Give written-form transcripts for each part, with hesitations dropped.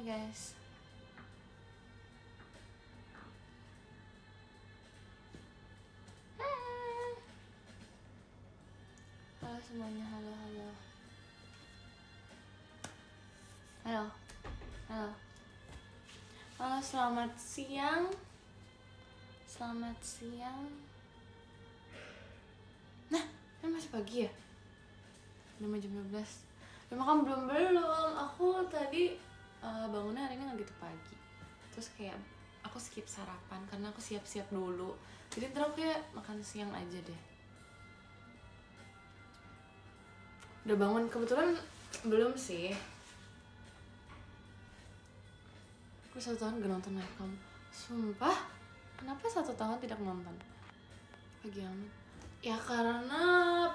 Hai guys. Halo semuanya, halo. Halo, selamat siang. Nah, kan masih pagi ya? Udah mau jam 12. Udah makan belum? Aku tadi bangunnya hari ini gak gitu pagi. Terus kayak aku skip sarapan karena aku siap-siap dulu. Jadi ntar aku kayak makan siang aja deh. Udah bangun, kebetulan belum sih. Aku 1 tahun gak nonton live kamu. Sumpah, kenapa 1 tahun tidak nonton? Pagi amat. Ya karena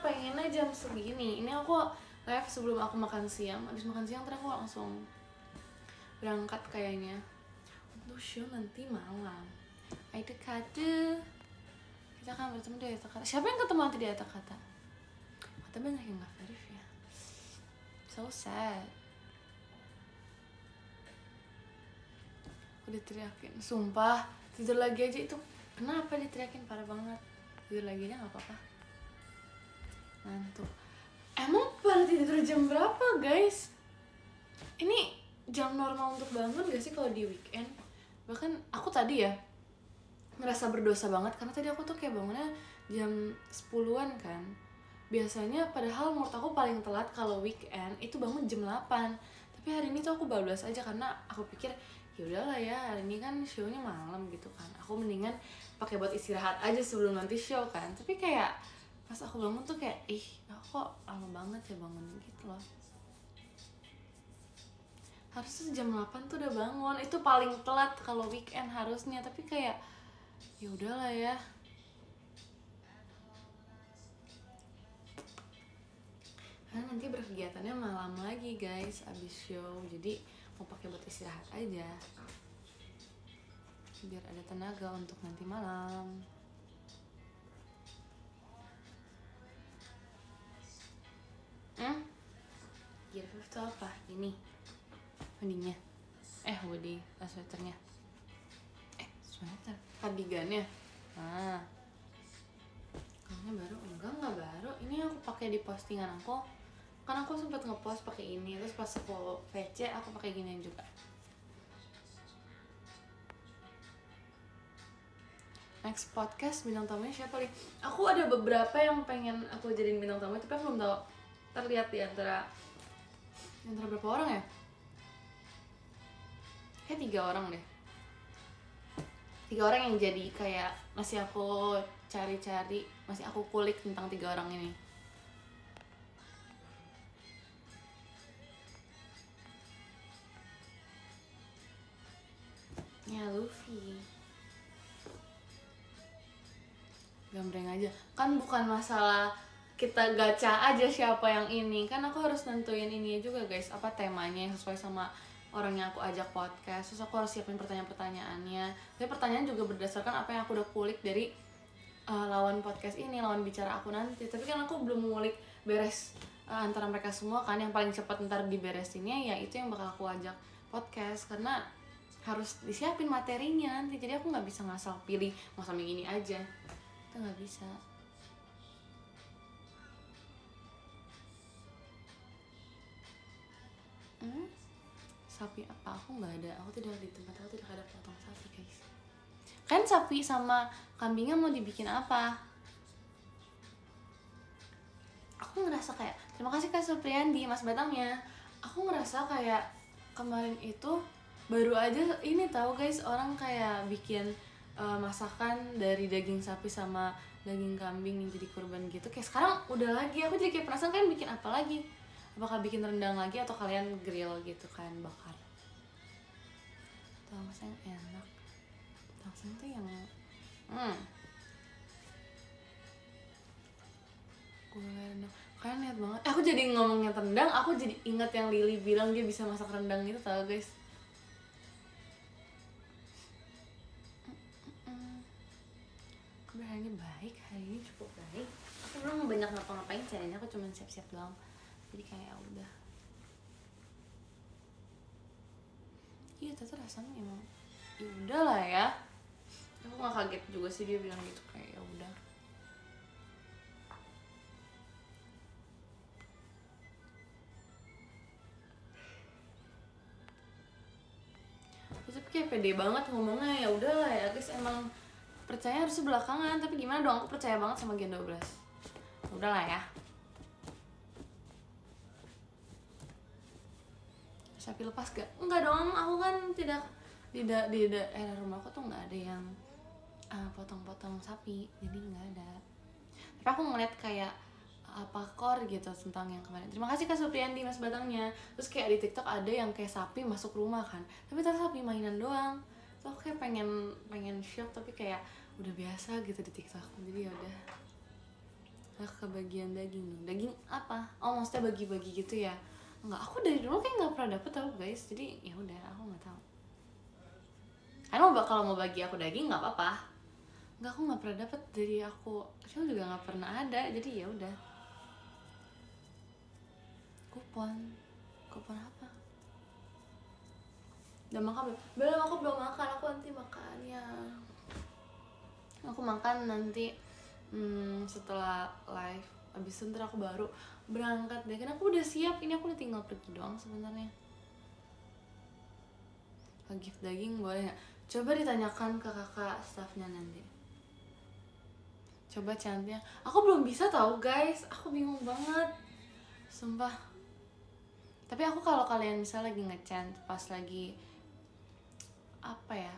pengennya jam segini. Ini aku live sebelum aku makan siang. Habis makan siang terus aku langsung berangkat kayaknya untuk show nanti malam. Aida Kata. Kita akan bertemu di Aida Kata. Siapa yang ketemu nanti di Aida Kata? Kata banyak yang gak verif ya. So sad. Udah teriakin, sumpah tidur lagi aja itu. Kenapa diteriakin, parah banget. Tidur lagi aja gak apa-apa. Ngantuk. Emang pada tidur jam berapa guys? Ini jam normal untuk bangun gak sih kalau di weekend? Bahkan aku tadi ya ngerasa berdosa banget karena tadi aku tuh kayak bangunnya jam 10-an kan. Biasanya padahal menurut aku paling telat kalau weekend itu bangun jam 8. Tapi hari ini tuh aku bablas aja karena aku pikir ya udahlah ya, hari ini kan show-nya malam gitu kan. Aku mendingan pakai buat istirahat aja sebelum nanti show kan. Tapi kayak pas aku bangun tuh kayak aku kok lama banget ya bangun gitu loh. Harusnya jam 8 tuh udah bangun. Itu paling telat kalau weekend harusnya, tapi kayak ya udahlah ya. Karena nanti berkegiatannya malam lagi guys abis show. Jadi mau pakai buat istirahat aja biar ada tenaga untuk nanti malam. Gear 5 itu apa? Ini hoodie-nya. Hoodie, sweaternya. Sweater, cardigannya. Kayaknya baru, enggak baru. Ini aku pakai di postingan aku. Kan aku sempat ngepost pakai ini, terus pas aku VC aku pakai ginian juga. Next podcast bintang tamunya siapa nih? Aku ada beberapa yang pengen aku jadiin bintang tamu, tapi aku belum tahu terlihat di antara berapa orang ya? Kayak 3 orang deh. 3 orang yang jadi kayak masih aku cari-cari, masih aku kulik tentang 3 orang ini. Ya Luffy. Gambreng aja. Kan bukan masalah kita gacha aja siapa yang ini. Kan aku harus nentuin ini juga guys, apa temanya yang sesuai sama orang yang aku ajak podcast. Terus aku harus siapin pertanyaan-pertanyaannya. Tapi pertanyaan juga berdasarkan apa yang aku udah kulik dari lawan podcast ini, lawan bicara aku nanti. Tapi kan aku belum ngulik beres antara mereka semua kan. Yang paling cepat ntar diberesinnya ya itu yang bakal aku ajak podcast. Karena harus disiapin materinya nanti. Jadi aku gak bisa ngasal pilih mau sambil gini aja. Itu gak bisa. Sapi apa? Aku nggak ada. Aku tidak di tempat aku tidak ada potong sapi guys. Kan sapi sama kambingnya mau dibikin apa? Aku ngerasa kayak terima kasih Kak Supriyandi Mas Batangnya. Aku ngerasa kayak kemarin itu baru aja ini tahu guys, orang kayak bikin masakan dari daging sapi sama daging kambing yang jadi kurban gitu. Kayak sekarang udah lagi aku jadi kayak penasaran kalian bikin apa lagi? Apakah bikin rendang lagi atau kalian grill gitu kan, bakar? Tongseng enak. Tongseng tuh yang gulai rendang. Kalian lihat banget. Aku jadi ngomongnya rendang, aku jadi ingat yang Lily bilang dia bisa masak rendang itu tau guys. Hari ini baik, hari ini cukup baik. Aku belum banyak ngapa-ngapain sih, aku cuma siap-siap doang. Jadi kayak udah. rasanya emang ya udahlah ya. Aku nggak kaget juga sih dia bilang gitu, kayak ya udah. Terus kayak pede banget ngomongnya, ya udahlah ya guys, emang percaya harus belakangan, tapi gimana dong, aku percaya banget sama Gen 12. Udahlah ya. Sapi lepas gak? Enggak dong, aku kan tidak di daerah rumahku tuh nggak ada yang potong-potong sapi, jadi nggak ada. Tapi aku ngeliat kayak pakor gitu tentang yang kemarin. Terima kasih Kak Supriyandi Mas Batangnya. Terus kayak di TikTok ada yang kayak sapi masuk rumah kan, tapi ternyata sapi mainan doang. Terus aku kayak pengen shock, tapi kayak udah biasa gitu di TikTok. Jadi ya udah. Nah, ke bagian daging apa? Oh maksudnya bagi-bagi gitu ya? Enggak, aku dari dulu kayak nggak pernah dapet tau guys. Jadi ya udah, aku nggak tahu. Karena kalau mau bagi aku daging nggak apa-apa. Enggak, aku nggak pernah dapet dari aku kecil juga nggak pernah ada. Jadi ya udah. Kupon apa? Udah makan belum? Aku belum makan. Aku nanti makannya. Aku makan nanti setelah live. Abis itu ntar aku baru berangkat deh, karena aku udah siap. Ini aku udah tinggal pergi doang sebenarnya. Gift daging boleh nggak? Coba ditanyakan ke kakak staffnya nanti. Coba chantnya. Aku belum bisa tahu guys, aku bingung banget, sumpah. Tapi aku kalau kalian misalnya lagi ngechant pas lagi apa ya,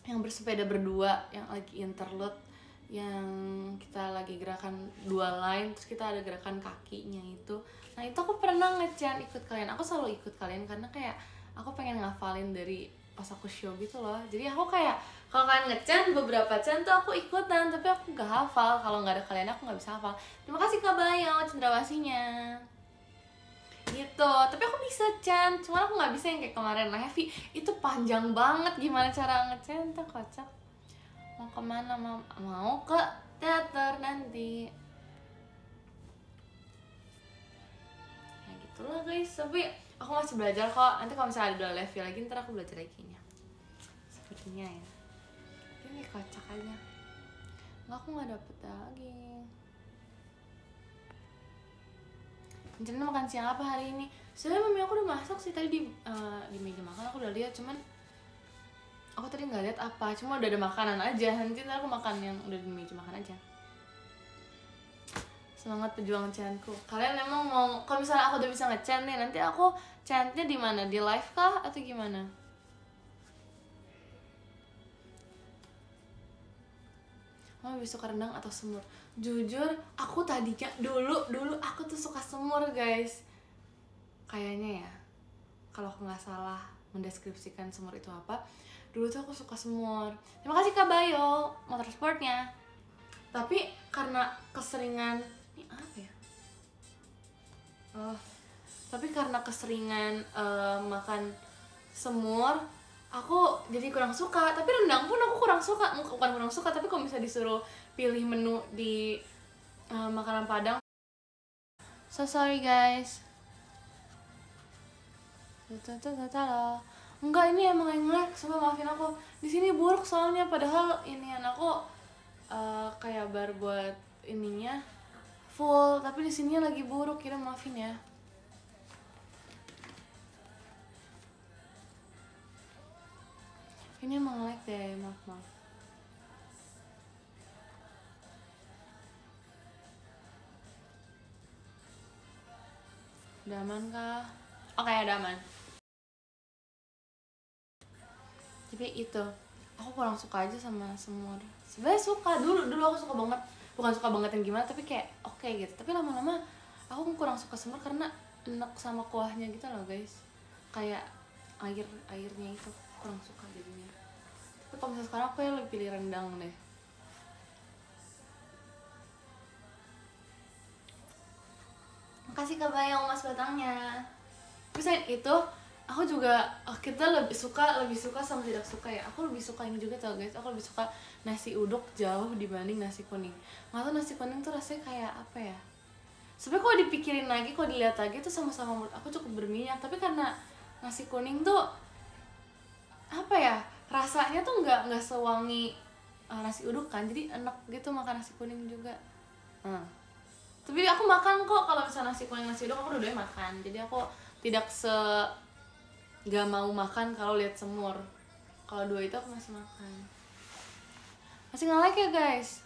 yang bersepeda berdua, yang lagi interlude, yang kita lagi gerakan 2 line, terus kita ada gerakan kakinya itu. Nah itu aku pernah ngechant ikut kalian. Aku selalu ikut kalian karena kayak aku pengen ngafalin dari pas aku show gitu loh. Jadi aku kayak kalau kalian ngechant beberapa chant tuh aku ikutan, tapi aku gak hafal. Kalau nggak ada kalian aku nggak bisa hafal. Terima kasih Kak Bayo cendrawasinya gitu. Tapi aku bisa chant, cuma aku nggak bisa yang kayak kemarin lah Heavy. Itu panjang banget, gimana cara ngechant tuh kocak. Mau kemana? Mau ke teater nanti ya gitulah guys. Tapi aku masih belajar kok. Nanti kalau misalnya ada level lagi ntar aku belajar lagi nya. Sepertinya ya. Ini kocak aja. Nggak, aku nggak dapet daging. Rencana makan siang apa hari ini? Sebenarnya mami aku udah masak sih tadi di meja makan, aku udah lihat. Cuman aku tadi nggak lihat apa, cuma udah ada makanan aja. Nanti aku makan yang udah di meja makan aja. Semangat pejuang chantku. Kalian emang mau, kalau misalnya aku udah bisa ngechant nih, nanti aku chantnya di mana? Di live kah atau gimana? Mama lebih suka rendang atau semur? Jujur, aku tadinya dulu aku tuh suka semur guys. Kayaknya ya, kalau aku nggak salah mendeskripsikan semur itu apa, dulu tuh aku suka semur. Terima kasih Kak Bayo motorsportnya. Tapi karena keseringan ini apa ya? Tapi karena keseringan makan semur, aku jadi kurang suka. Tapi rendang pun aku kurang suka. Bukan kurang suka, tapi kalau misalnya disuruh pilih menu di makanan Padang, so sorry guys. Enggak, ini emang yang lag, coba maafin aku. Di sini buruk soalnya, padahal inian aku kayak bar buat ininya full, tapi di sini lagi buruk. Kira maafin ya. Ini emang lag deh, maaf. Udah aman kah? Oke, udah aman. Tapi itu, aku kurang suka aja sama semur. Sebenarnya suka, dulu aku suka banget. Bukan suka banget yang gimana, tapi kayak oke gitu. Tapi lama-lama aku kurang suka semur karena enak sama kuahnya gitu loh guys. Kayak airnya itu kurang suka jadinya. Tapi kalau misalnya sekarang aku ya lebih pilih rendang deh. Makasih Kak Bayang Mas Batangnya. Bisa itu, aku juga kita lebih suka sama tidak suka ya. Aku lebih suka ini juga tau guys. Aku lebih suka nasi uduk jauh dibanding nasi kuning. Nggak tau, nasi kuning tuh rasanya kayak apa ya, sebenarnya kalau dipikirin lagi, kalau dilihat lagi tuh sama-sama menurut aku cukup berminyak. Tapi karena nasi kuning tuh apa ya, rasanya tuh nggak sewangi nasi uduk kan, jadi enak gitu makan nasi kuning juga. Tapi aku makan kok kalau misalnya nasi kuning nasi uduk, aku dua-duanya makan, jadi aku tidak nggak mau makan kalau lihat semur. Kalau dua itu aku masih makan, masih nge-like ya guys.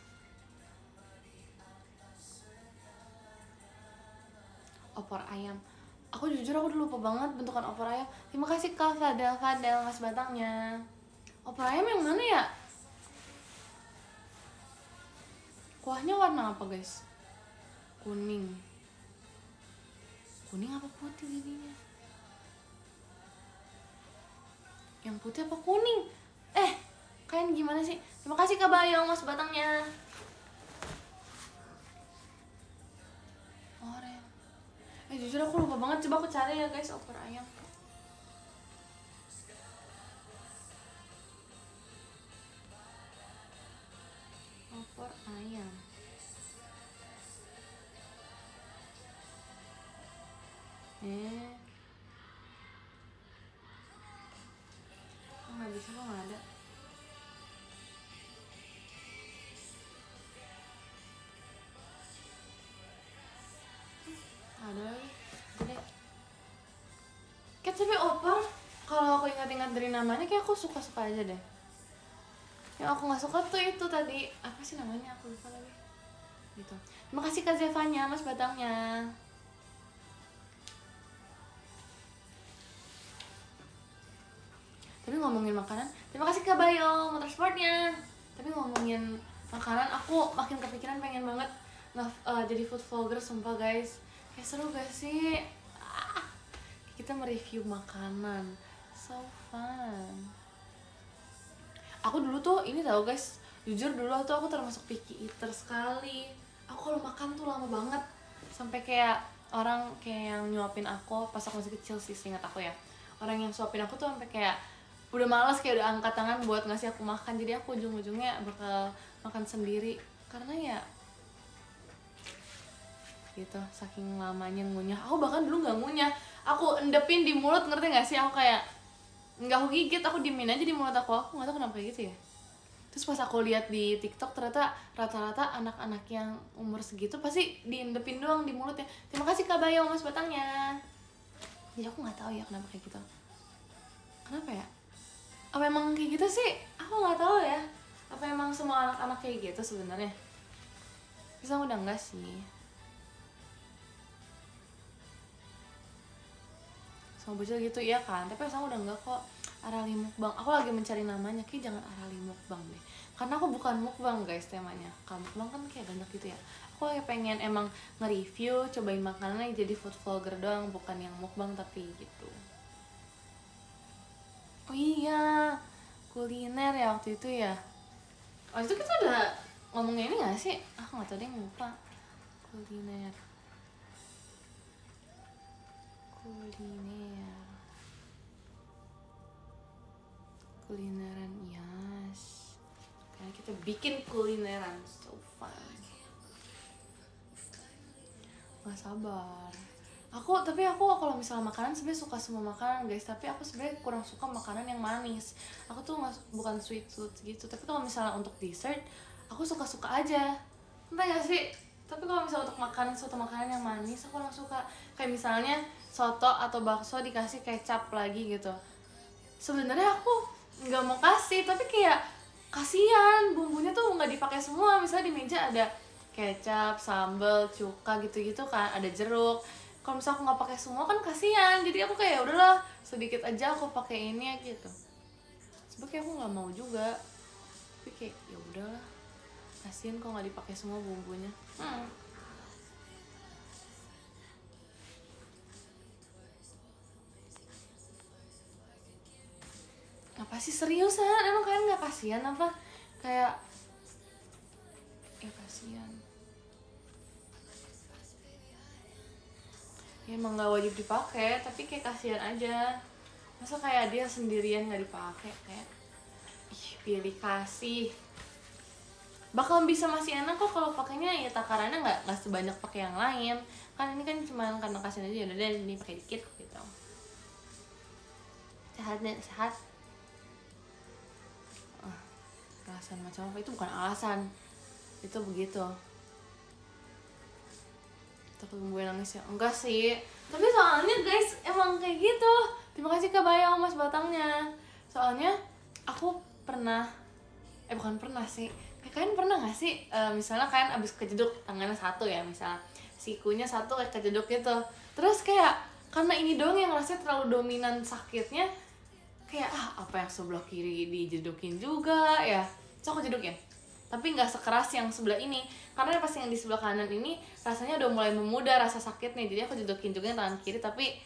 Opor ayam, aku jujur aku udah lupa banget bentukan opor ayam. Terima kasih Kak Fadel mas batangnya. Opor ayam yang mana ya? Kuahnya warna apa guys? Kuning apa putih jadinya? Yang putih apa kuning? Kalian gimana sih? Terima kasih Kak Bayong mas batangnya. Oranye. Jujur aku lupa banget, coba aku cari ya guys opor ayam. Opor ayam. Kok nggak bisa, kok nggak ada? Ada lagi, gede. Kayak tapi opor, kalau aku ingat-ingat dari namanya kayak aku suka-suka aja deh. Yang aku nggak suka tuh itu tadi, apa sih namanya, aku lupa lagi. Gitu. Terima kasih Kak Zevanya, mas batangnya. Tapi ngomongin makanan, terima kasih Kak Bayong motorsportnya. Tapi ngomongin makanan, aku makin kepikiran pengen banget jadi food vlogger, sumpah guys. Kayak seru gak sih? Kita mereview makanan, so fun. Aku dulu tuh ini tau guys, jujur dulu tuh aku termasuk picky eater sekali. Aku kalau makan tuh lama banget, sampai kayak orang kayak yang nyuapin aku pas aku masih kecil sih, ingat aku ya. Orang yang suapin aku tuh sampai kayak udah malas, kayak udah angkat tangan buat ngasih aku makan. Jadi aku ujung-ujungnya bakal makan sendiri karena ya gitu, saking lamanya ngunyah. Aku bahkan dulu nggak ngunyah, aku endepin di mulut, ngerti nggak sih? Aku kayak nggak aku gigit, aku diemin aja di mulut aku nggak tahu kenapa kayak gitu ya. Terus pas aku lihat di TikTok, ternyata rata-rata anak-anak yang umur segitu pasti diendepin doang di mulutnya. Terima kasih Kak Bayong mas batangnya. Jadi aku nggak tahu ya kenapa kayak gitu. Kenapa ya? Apa emang kayak gitu sih? Aku nggak tahu ya. Apa emang semua anak-anak kayak gitu sebenarnya? Bisa udah enggak sih. Sama bocil gitu iya kan, tapi sama udah enggak kok. Arali mukbang, aku lagi mencari namanya, kayak jangan Arali mukbang deh, karena aku bukan mukbang guys temanya. Kalau mukbang kan kayak banyak gitu ya. Aku kayak pengen emang nge-review, cobain makanannya, jadi food vlogger doang, bukan yang mukbang tapi gitu. Oh iya, kuliner ya waktu itu ya. Waktu itu kita udah ngomongin ini gak sih? Aku gak tau deh, lupa. Kuliner kulineran, yes. Karena kita bikin kulineran, so fun. Gak sabar. Tapi aku kalau misalnya makanan sebenarnya suka semua makanan guys, tapi aku sebenarnya kurang suka makanan yang manis. Aku tuh bukan sweet tooth gitu, tapi kalau misalnya untuk dessert aku suka-suka aja. Entah gak sih? Tapi kalau misalnya untuk suatu makanan yang manis aku kurang suka. Kayak misalnya soto atau bakso dikasih kecap lagi gitu. Sebenarnya aku nggak mau kasih, tapi kayak kasihan bumbunya tuh nggak dipakai semua. Misalnya di meja ada kecap, sambal, cuka gitu-gitu kan, ada jeruk. Kalau misalnya aku nggak pakai semua kan kasihan, jadi aku kayak udahlah sedikit aja aku pakai ini gitu. Sebenarnya aku nggak mau juga, tapi kayak ya udahlah, kasihan kalau nggak dipakai semua bumbunya. Apa sih, seriusan? Emang kalian nggak kasihan apa? Kayak ya kasihan. Ya emang nggak wajib dipakai, tapi kayak kasihan aja. Masa kayak dia sendirian nggak dipakai, kayak pilih kasih. Bakal bisa masih enak kok kalau pakainya ya takarannya nggak sebanyak pakai yang lain. Kan ini kan cuma karena kasihan aja, udah deh ini pakai dikit gitu. sehat nih, sehat. Alasan macam apa? Itu bukan alasan, itu begitu. Takut gue nangis ya? Enggak sih, tapi soalnya guys emang kayak gitu. Terima kasih Kak Bayang Mas Batangnya. Soalnya aku pernah, bukan pernah sih, kalian pernah gak sih misalnya kalian abis kejeduk tangannya satu ya, misalnya sikunya satu kayak kejeduk gitu, terus kayak karena ini doang yang rasanya terlalu dominan sakitnya, kayak apa yang sebelah kiri dijedukin juga ya, so aku jedukin, tapi nggak sekeras yang sebelah ini, karena pas yang di sebelah kanan ini rasanya udah mulai memudar rasa sakitnya, jadi aku jedukin juga yang tangan kiri tapi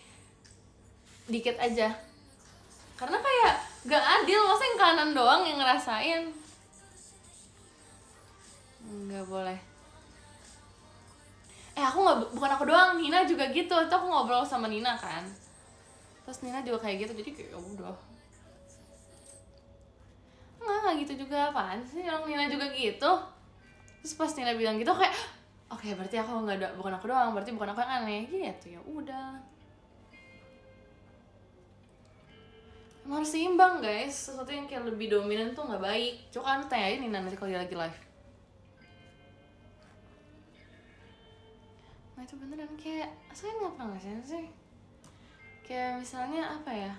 dikit aja, karena kayak gak adil, masa yang kanan doang yang ngerasain. Nggak boleh. Aku nggak, bukan aku doang, Nina juga gitu. Itu aku ngobrol sama Nina kan, terus Nina juga kayak gitu, jadi kayak udah nggak gitu juga, apaan sih orang Nina juga gitu. Terus pas Nina bilang gitu kayak oke, berarti aku nggak ada, bukan aku doang, berarti bukan aku yang aneh gitu. Ya udah, emang harus seimbang guys, sesuatu yang kayak lebih dominan tuh nggak baik. Coba kan tanyain Nina nanti kalau dia lagi live. Nah itu beneran kayak saya nggak pernah ngerasain sih, kayak misalnya apa ya,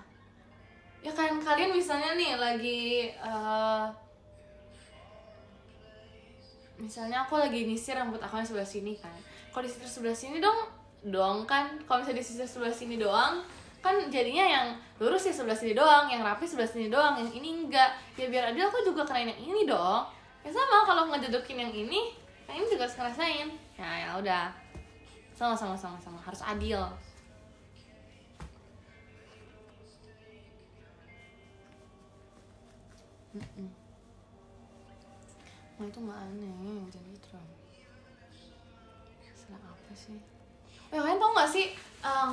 ya kan kalian misalnya nih lagi misalnya aku lagi nyisir rambut aku yang sebelah sini kan, kalau disisir sebelah sini dong kan, kalau misalnya disisir sebelah sini doang kan jadinya yang lurus ya sebelah sini doang, yang rapi sebelah sini doang, yang ini enggak. Ya biar adil aku juga kenain yang ini dong. Ya sama kalau ngejedokin yang ini juga harus ngerasain. Ya udah, sama harus adil. Nah itu nggak aneh, jangan gitu dong. Salah apa sih? Kalian tau nggak sih,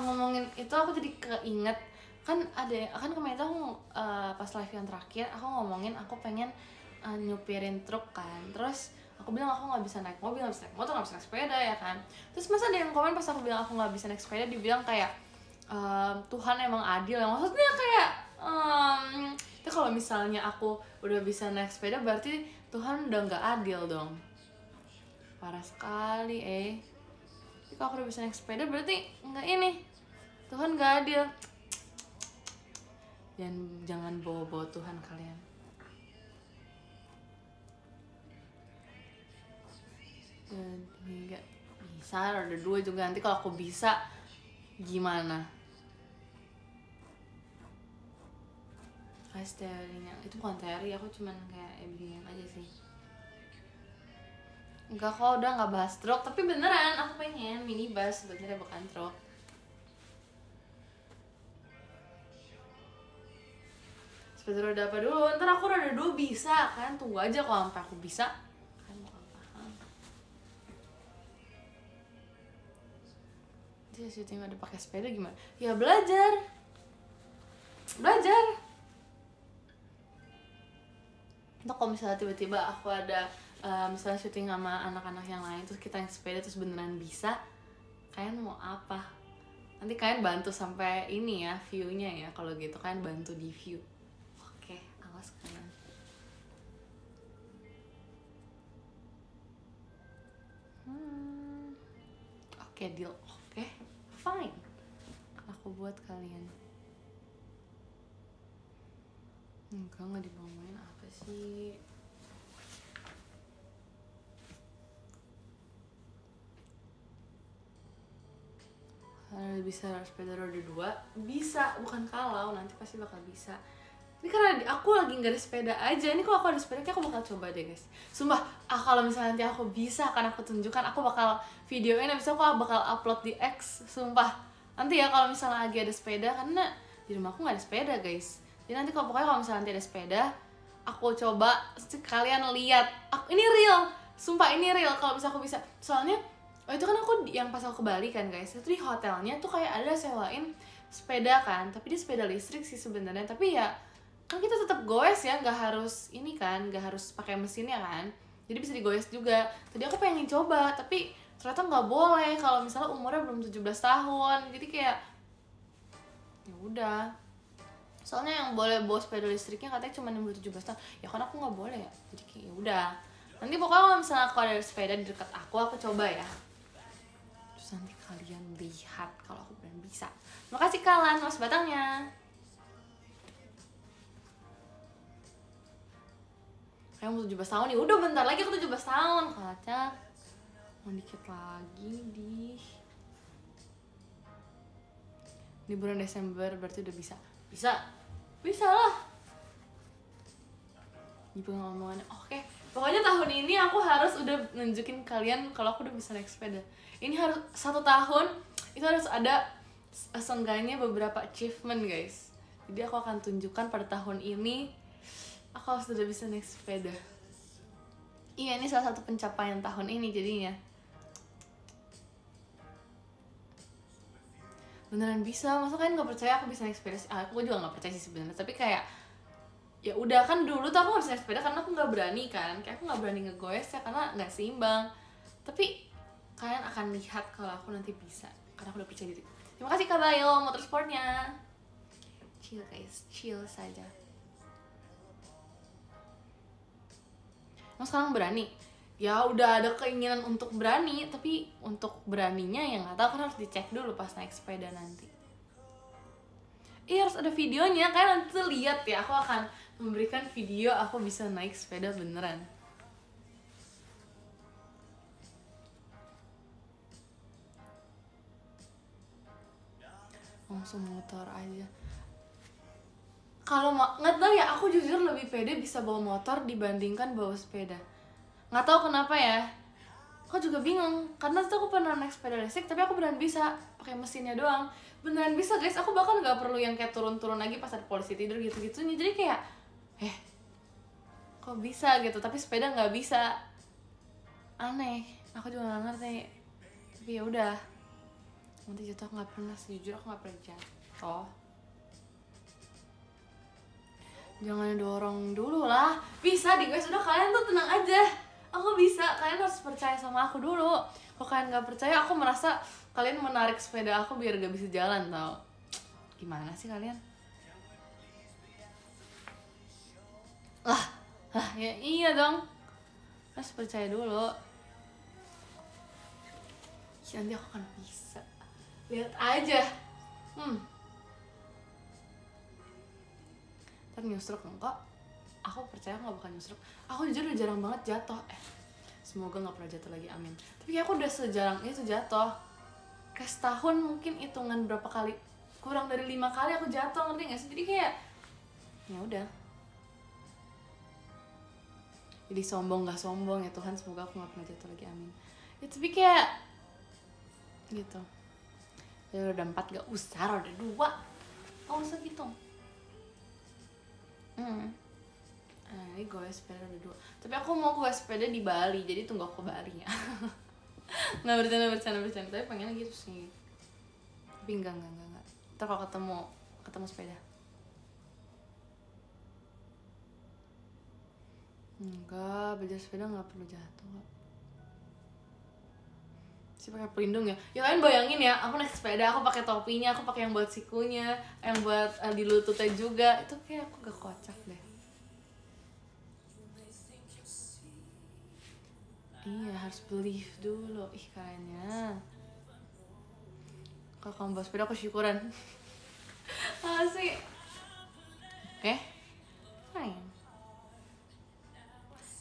ngomongin itu aku jadi keinget kan, kan kemarin tuh aku pas live yang terakhir aku ngomongin aku pengen nyupirin truk kan, terus aku bilang aku nggak bisa naik mobil, nggak bisa naik motor, nggak bisa naik sepeda ya kan. Terus masa ada yang komen pas aku bilang aku nggak bisa naik sepeda, dibilang kayak Tuhan emang adil ya, maksudnya kayak itu kalau misalnya aku udah bisa naik sepeda berarti Tuhan udah nggak adil dong. Parah sekali kalau aku udah bisa naik sepeda berarti nggak ini, Tuhan nggak adil. Jangan bawa-bawa Tuhan kalian. Nggak bisa, ada dua juga, nanti kalau aku bisa gimana? Guys, teorinya itu bukan teori, aku cuman kayak bingung aja sih. Enggak kok, udah nggak bahas truk, tapi beneran aku pengen minibus sebenarnya, bukan truk. Sepeda roda apa dulu? Ntar aku roda 2 bisa kan, tunggu aja kalau sampai aku bisa kan, mau apa? Jadi syuting ada pakai sepeda gimana? Ya belajar. Ntar kalau misalnya tiba-tiba aku ada misalnya syuting sama anak-anak yang lain terus kita naik sepeda terus beneran bisa, kalian mau apa? Nanti kalian bantu sampai ini ya view-nya ya, kalau gitu kalian bantu di view. Oke, awas kalian. Oke, deal. Oke, fine. Aku buat kalian. Nggak dibangunin apa sih? Bisa sepeda roda 2 bisa, bukan kalau, nanti pasti bakal bisa. Ini karena aku lagi nggak ada sepeda aja. Ini kalau aku ada sepeda kayak aku bakal coba deh guys, sumpah. Kalau misalnya nanti aku bisa, akan aku tunjukkan, aku bakal videoin, abis itu aku bakal upload di X, sumpah. Nanti ya kalau misalnya lagi ada sepeda, karena di rumahku nggak ada sepeda guys. Jadi nanti pokoknya kalau misalnya nanti ada sepeda, aku coba kalian lihat. Ini real, sumpah ini real. Kalau misalnya aku bisa, soalnya itu kan aku yang pas aku ke Bali kan guys, itu di hotelnya tuh kayak ada sewain sepeda kan, tapi dia sepeda listrik sih sebenarnya, tapi ya kan kita tetap goes ya, nggak harus ini kan, nggak harus pakai mesinnya kan, jadi bisa digoes juga. Tadi aku pengen coba tapi ternyata nggak boleh kalau misalnya umurnya belum 17 tahun, jadi kayak ya udah. Soalnya yang boleh bawa sepeda listriknya katanya cuma yang umur 17 tahun. Ya kan aku nggak boleh ya. Jadi kayak ya udah. Nanti pokoknya kalau misalnya aku ada sepeda di dekat aku coba ya. Terus nanti kalian lihat kalau aku beneran bisa. Makasih Kalan, mas batangnya. Kayak umur 17 tahun nih. Udah bentar lagi aku 17 tahun. Kacak. Mau dikit lagi di bulan Desember berarti udah bisa. Bisa lah. Gitu ngomongannya. Oke. Pokoknya tahun ini aku harus udah nunjukin kalian kalau aku udah bisa naik sepeda. Ini harus 1 tahun itu harus ada seenggaknya beberapa achievement guys. Jadi aku akan tunjukkan pada tahun ini aku harus udah bisa naik sepeda. Iya, ini salah satu pencapaian tahun ini jadinya. Beneran bisa, masa kalian nggak percaya aku bisa naik sepeda sih? Aku juga nggak percaya sih sebenarnya, tapi kayak ya udah kan dulu tuh aku nggak bisa naik sepeda karena aku nggak berani kan, kayak aku nggak berani ngegoes ya karena nggak seimbang. Tapi kalian akan lihat kalau aku nanti bisa karena aku udah percaya diri. Terima kasih Kak Bayo motorsportnya. Chill guys, chill saja. Nah sekarang berani, ya udah ada keinginan untuk berani, tapi untuk beraninya yang nggak tahu kan harus dicek dulu pas naik sepeda nanti. Iya harus ada videonya, kalian nanti tuh lihat ya, aku akan memberikan video aku bisa naik sepeda beneran. Langsung motor aja. Kalau nggak tahu ya, aku jujur lebih pede bisa bawa motor dibandingkan bawa sepeda. Nggak tahu kenapa ya, aku juga bingung karena tuh aku pernah naik sepeda listrik tapi aku beneran bisa pakai mesinnya doang, beneran bisa guys. Aku bahkan nggak perlu yang kayak turun-turun lagi pas ada polisi tidur gitu-gitunya. Jadi kayak kok bisa gitu, tapi sepeda nggak bisa, aneh. Aku juga nggak ngerti, tapi ya udah. Nanti jatuh, aku nggak pernah, sejujur aku nggak pernah jatuh. Jangan dorong dulu lah, bisa di guys. Udah kalian tuh tenang aja, aku bisa. Kalian harus percaya sama aku dulu. Kalau kalian nggak percaya, aku merasa kalian menarik sepeda aku biar gak bisa jalan tau. Gimana sih kalian? Lah ya iya dong, harus percaya dulu. Nanti aku akan bisa, lihat aja. Ntar nyusruk enggak, aku percaya nggak bakal nyusruk. Aku jujur udah jarang banget jatuh. Semoga nggak pernah jatuh lagi, amin. Tapi aku udah sejarang itu jatuh. Kayak setahun mungkin hitungan berapa kali, kurang dari 5 kali aku jatuh, ngerti nggak sih? Jadi kayak ya udah. Jadi sombong nggak sombong ya Tuhan, semoga aku nggak pernah jatuh lagi, amin. Ya tapi kayak gitu. Ya udah 4 gak usah, udah 2. Oh usah gitu. Ini gue sepeda udah 2. Tapi aku mau gue sepeda di Bali, jadi tunggu aku ke Bali ya. Nggak bercanda. Tapi pengennya gitu sih. Tapi enggak. Ntar kalau ketemu sepeda. Enggak, belajar sepeda nggak perlu jatuh. Sih pakai pelindung ya. Ya kalian bayangin ya, aku naik sepeda, aku pakai topinya, aku pakai yang buat sikunya, yang buat di lututnya juga. Itu kayak aku gak kocak deh. Iya, harus believe dulu. Ih, kayaknya kalau kamu bawa sepeda, aku syukuran. Asik. Oke. Fine.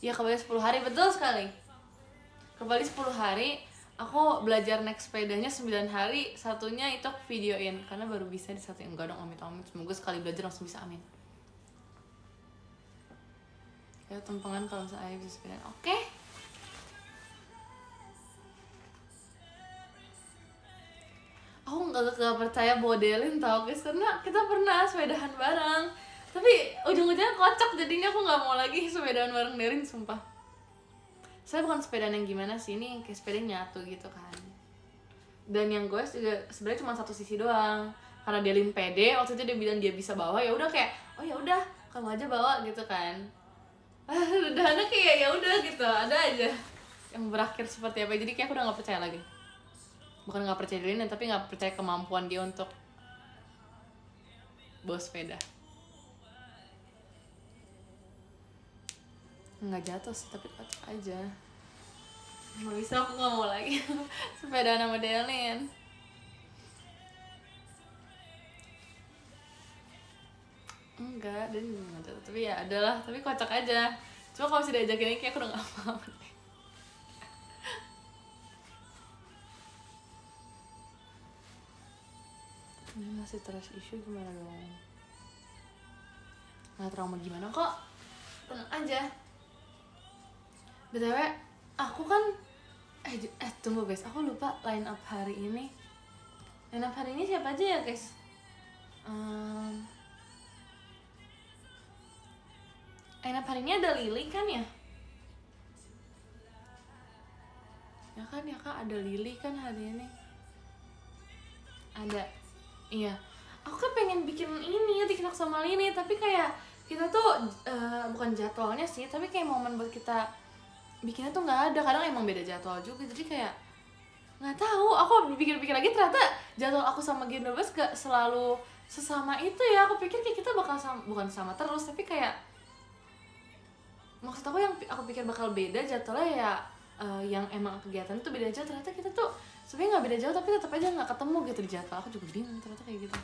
Ya, ke Bali 10 hari, betul sekali. Ke Bali 10 hari, aku belajar naik sepedanya 9 hari, satunya itu aku videoin. Karena baru bisa di satu, enggak dong, amit. Semoga sekali belajar langsung bisa, amin. Ya, tumpengan kalau misalnya ayah bisa sepedaan. Oke. Aku gak percaya modelin tau guys, karena kita pernah sepedahan bareng, tapi ujung-ujungnya kocak, jadinya aku gak mau lagi sepedahan bareng Derin, sumpah. Saya bukan sepedaan yang gimana sih, ini kayak sepeda nyatu gitu kan. Dan yang gue juga sebenarnya cuma satu sisi doang, karena Derin pede, waktu itu dia bilang dia bisa bawa, ya udah kayak oh ya udah kamu aja bawa gitu kan. Udah kayak ya udah gitu, ada aja yang berakhir seperti apa, jadi kayak aku udah gak percaya lagi. Bukan nggak percaya diri, tapi nggak percaya kemampuan dia untuk bawa sepeda. nggak jatuh sih, tapi kocak aja. Nggak bisa, aku nggak mau lagi sepeda nama Delin. Enggak, dan nggak jatuh, tapi ya adalah, tapi kocak aja. Cuma kalau sudah diajakin ini kayak aku udah nggak mau. Ini masih terus isu, gimana dong? Nggak trauma gimana kok, tenang aja. BTW, aku kan tunggu guys, aku lupa line up hari ini. Line up hari ini siapa aja ya guys? Line up hari ini ada Lily kan ya? Ya kan ada Lily kan hari ini. Ada. Iya. Aku kan pengen bikin ini TikTok sama Lily, tapi kayak kita tuh bukan jadwalnya sih, tapi kayak momen buat kita bikinnya tuh nggak ada. Kadang emang beda jadwal juga, jadi kayak nggak tahu. Aku pikir-pikir lagi, ternyata jadwal aku sama Gen 12 gak selalu sesama itu ya. Aku pikir kayak kita bakal bukan sama terus, tapi kayak maksud aku yang aku pikir bakal beda jadwalnya ya, yang emang kegiatan itu beda jauh. Ternyata kita tuh sebenarnya nggak beda jauh, tapi tetap aja nggak ketemu gitu di jadwal. Aku juga bingung ternyata kayak gitu.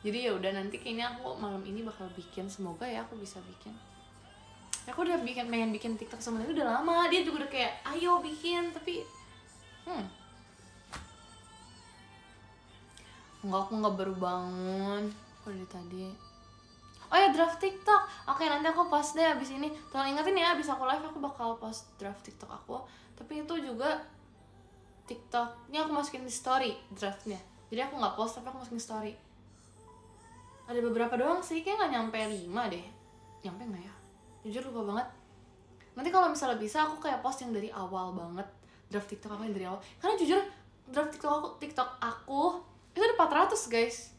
Jadi ya udah, nanti kayaknya aku malam ini bakal bikin, semoga ya aku bisa bikin. Aku udah pengen bikin TikTok sama dia udah lama, dia juga udah kayak ayo bikin, tapi enggak, aku nggak baru bangun dari tadi. Oh ya, draft TikTok. Oke, nanti aku post deh abis ini. Tolong ingetin ya, abis aku live aku bakal post draft TikTok aku. Tapi itu juga TikToknya aku masukin di story draftnya. Jadi aku nggak post, tapi aku masukin story. Ada beberapa doang sih, kayak nggak nyampe 5 deh. Nyampe nggak ya? Jujur lupa banget. Nanti kalau misalnya bisa aku kayak post yang dari awal banget, draft TikTok aku yang dari awal. Karena jujur draft TikTok aku itu ada 400 guys.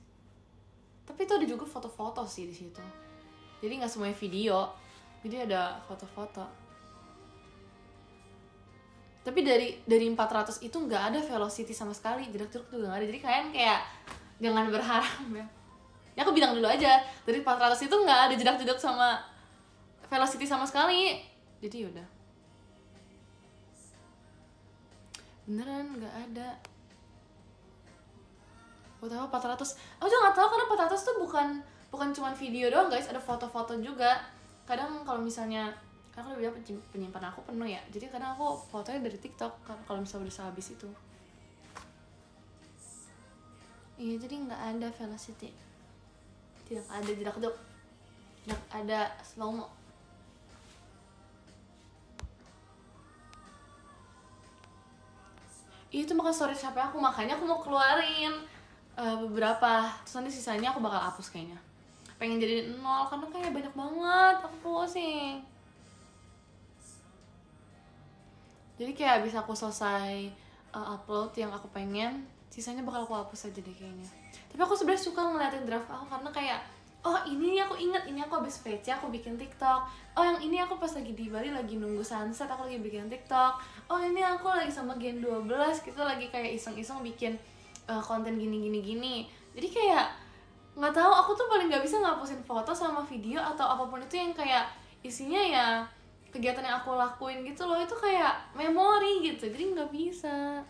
Tapi itu ada juga foto-foto sih di situ. Jadi nggak semuanya video. Jadi ada foto-foto. Tapi dari 400 itu nggak ada velocity sama sekali. Jedak-jeduk juga nggak ada. Jadi kalian kayak jangan berharap ya. Ya aku bilang dulu aja, dari 400 itu nggak ada jedak-jeduk sama velocity sama sekali. Jadi yaudah, beneran nggak ada. Aku tahu 400, aku juga nggak tahu karena 400 tuh bukan cuma video doang guys, ada foto-foto juga. Kadang kalau misalnya, karena aku udah bilang penyimpan aku penuh ya, jadi kadang aku fotonya dari TikTok kalau misalnya udah habis itu. Iya, jadi nggak ada velocity, tidak ada jedak-jeduk, tidak ada slow mo. Itu makan story siapa aku, makanya aku mau keluarin beberapa, terus nanti sisanya aku bakal hapus kayaknya. Pengen jadi 0 karena kayak banyak banget, aku pusing. Jadi kayak abis aku selesai upload yang aku pengen, sisanya bakal aku hapus aja deh kayaknya. Tapi aku sebenarnya suka ngeliatin draft aku karena kayak, oh ini aku inget, ini aku abis VC aku bikin TikTok. Oh yang ini aku pas lagi di Bali lagi nunggu sunset aku lagi bikin TikTok. Oh ini aku lagi sama Gen 12, kita lagi kayak iseng-iseng bikin konten gini. Jadi kayak nggak tahu, aku tuh paling nggak bisa ngapusin foto sama video atau apapun itu yang kayak isinya ya kegiatan yang aku lakuin gitu loh. Itu kayak memori gitu, jadi nggak bisa.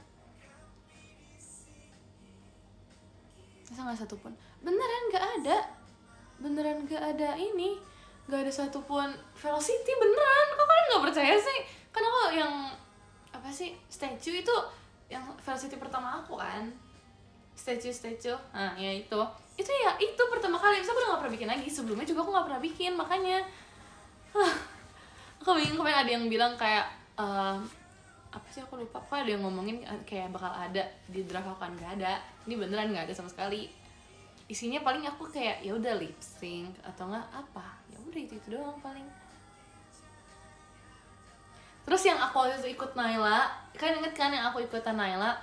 Masa nggak satupun? Beneran nggak ada ini, nggak ada satupun velocity beneran. Kok kalian nggak percaya sih? Kan aku yang apa sih, statue itu yang velocity pertama aku kan, statue nah ya itu ya itu pertama kali. Bisa aku udah nggak pernah bikin lagi, sebelumnya juga aku nggak pernah bikin, makanya aku bingung. Kemarin ada yang bilang kayak apa sih aku lupa, kok ada yang ngomongin kayak bakal ada di draft aku, kan nggak ada. Ini beneran nggak ada sama sekali. Isinya paling aku kayak ya udah lip sync atau nggak apa, ya udah itu doang paling. Terus yang aku waktu itu ikut Naila, kalian inget kan yang aku ikutan Naila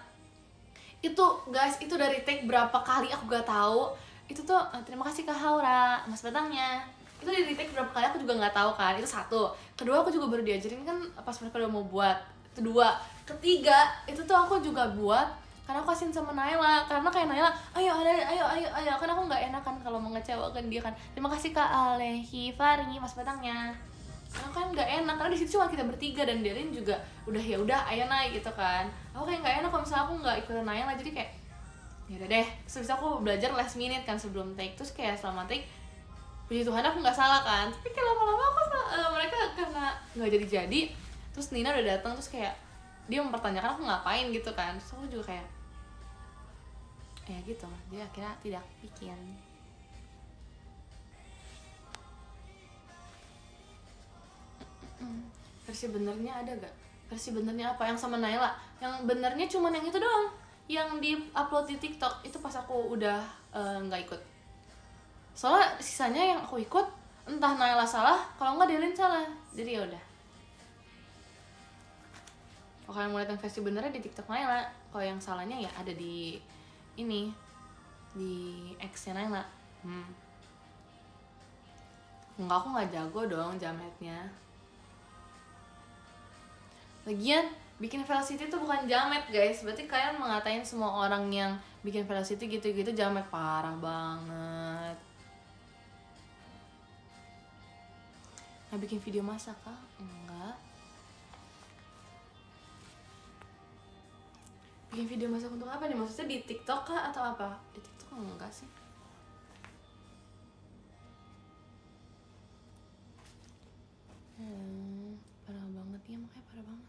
itu guys, itu dari take berapa kali aku gak tahu. Itu tuh terima kasih Kak Haura mas batangnya, itu dari take berapa kali aku juga nggak tahu kan. Itu satu. Kedua aku juga baru diajarin kan pas mereka udah mau buat. Itu dua. Ketiga itu tuh aku juga buat karena aku kasihin sama Naila, karena kayak Naila ayo kan aku nggak enak kan kalau mengecewakan dia kan. Terima kasih Kak Alehi Fari mas batangnya. karena kan nggak enak, karena di situ cuma kita bertiga dan Delin juga udah ya udah ayo naik gitu kan. Aku kayak nggak enak kalau misalnya aku nggak ikutan naik lah, jadi kayak ya udah deh. Terus aku belajar last minute kan sebelum take, terus kayak selama take puji Tuhan aku nggak salah kan, tapi kayak lama-lama aku mereka karena nggak jadi, terus Nina udah datang, terus kayak dia mempertanyakan aku ngapain gitu kan, terus aku juga kayak ya gitu, dia akhirnya tidak bikin. Versi benernya ada gak? Versi benernya apa? Yang sama Naila? Yang benernya cuman yang itu doang, yang di upload di TikTok itu pas aku udah nggak ikut. Soalnya sisanya yang aku ikut entah Naila salah, kalau nggak Delin salah, jadi ya udah. Kalau kalian mau lihat yang versi benernya di TikTok Naila, kalau yang salahnya ya ada di ini, di X-nya Naila. Enggak, aku nggak jago dong jametnya. Lagian bikin velocity itu bukan jamet guys, berarti kalian mengatain semua orang yang bikin velocity gitu-gitu jamet, parah banget. Nah, bikin video masak kah? Enggak. Bikin video masak untuk apa nih? Maksudnya di TikTok kah atau apa? Di TikTok enggak sih. Parah banget ya, makanya parah banget.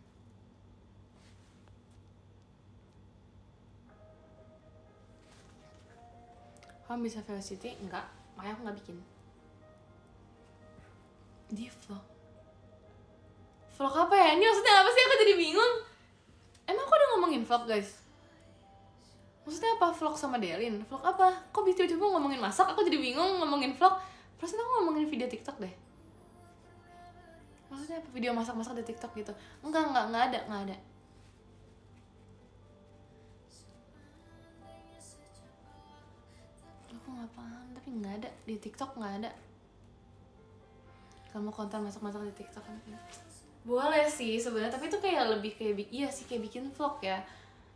Kamu bisa velocity? Enggak, makanya aku nggak bikin. Di vlog apa ya? Ini maksudnya apa sih? Aku jadi bingung. Emang aku udah ngomongin vlog guys? Maksudnya apa vlog sama Delin? Vlog apa? Kok bisa tiba-tiba ngomongin masak? Aku jadi bingung ngomongin vlog. Perasaan aku ngomongin video TikTok deh. Maksudnya apa, video masak-masak di TikTok gitu? Enggak ada. Aku nggak paham, tapi nggak ada di TikTok, nggak ada. Kamu konten masak-masak di TikTok kan? Boleh sih sebenarnya, tapi itu kayak lebih kayak iya sih kayak bikin vlog ya.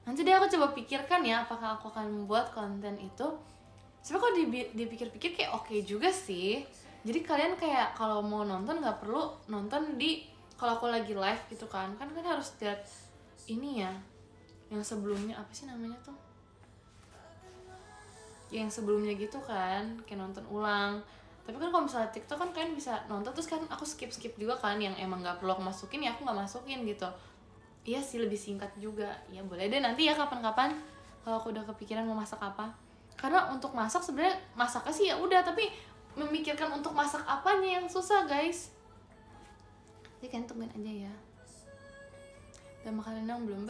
Nanti deh aku coba pikirkan ya apakah aku akan membuat konten itu. Sebenarnya kalau dipikir-pikir kayak oke juga sih. Jadi kalian kayak kalau mau nonton nggak perlu nonton di, kalau aku lagi live gitu kan harus lihat ini ya, yang sebelumnya apa sih namanya tuh, yang sebelumnya gitu kan, kayak nonton ulang. Tapi kan kalau misalnya TikTok kan kalian bisa nonton terus kan aku skip juga kan, yang emang nggak perlu aku masukin ya aku nggak masukin gitu. Iya sih, lebih singkat juga. Ya boleh deh nanti ya kapan-kapan kalau aku udah kepikiran mau masak apa. Karena untuk masak sebenarnya masaknya sih ya udah, tapi memikirkan untuk masak apanya yang susah guys. Jadi kalian tungguin aja ya. Udah makan rendang belum?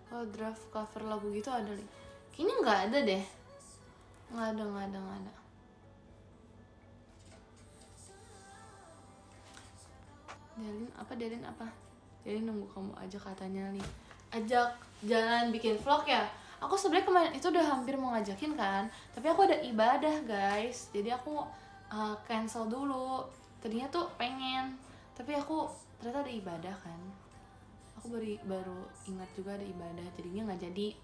Kalau draft cover lagu gitu ada nih? Kayaknya nggak ada deh. Nggak ada. Delin apa? Delin nunggu kamu aja katanya nih. Ajak jalan bikin vlog ya? Aku sebenarnya kemarin itu udah hampir mau ngajakin kan, tapi aku ada ibadah guys, jadi aku cancel dulu. Tadinya tuh pengen, tapi aku ternyata ada ibadah kan. Aku baru ingat juga ada ibadah, jadinya nggak jadi.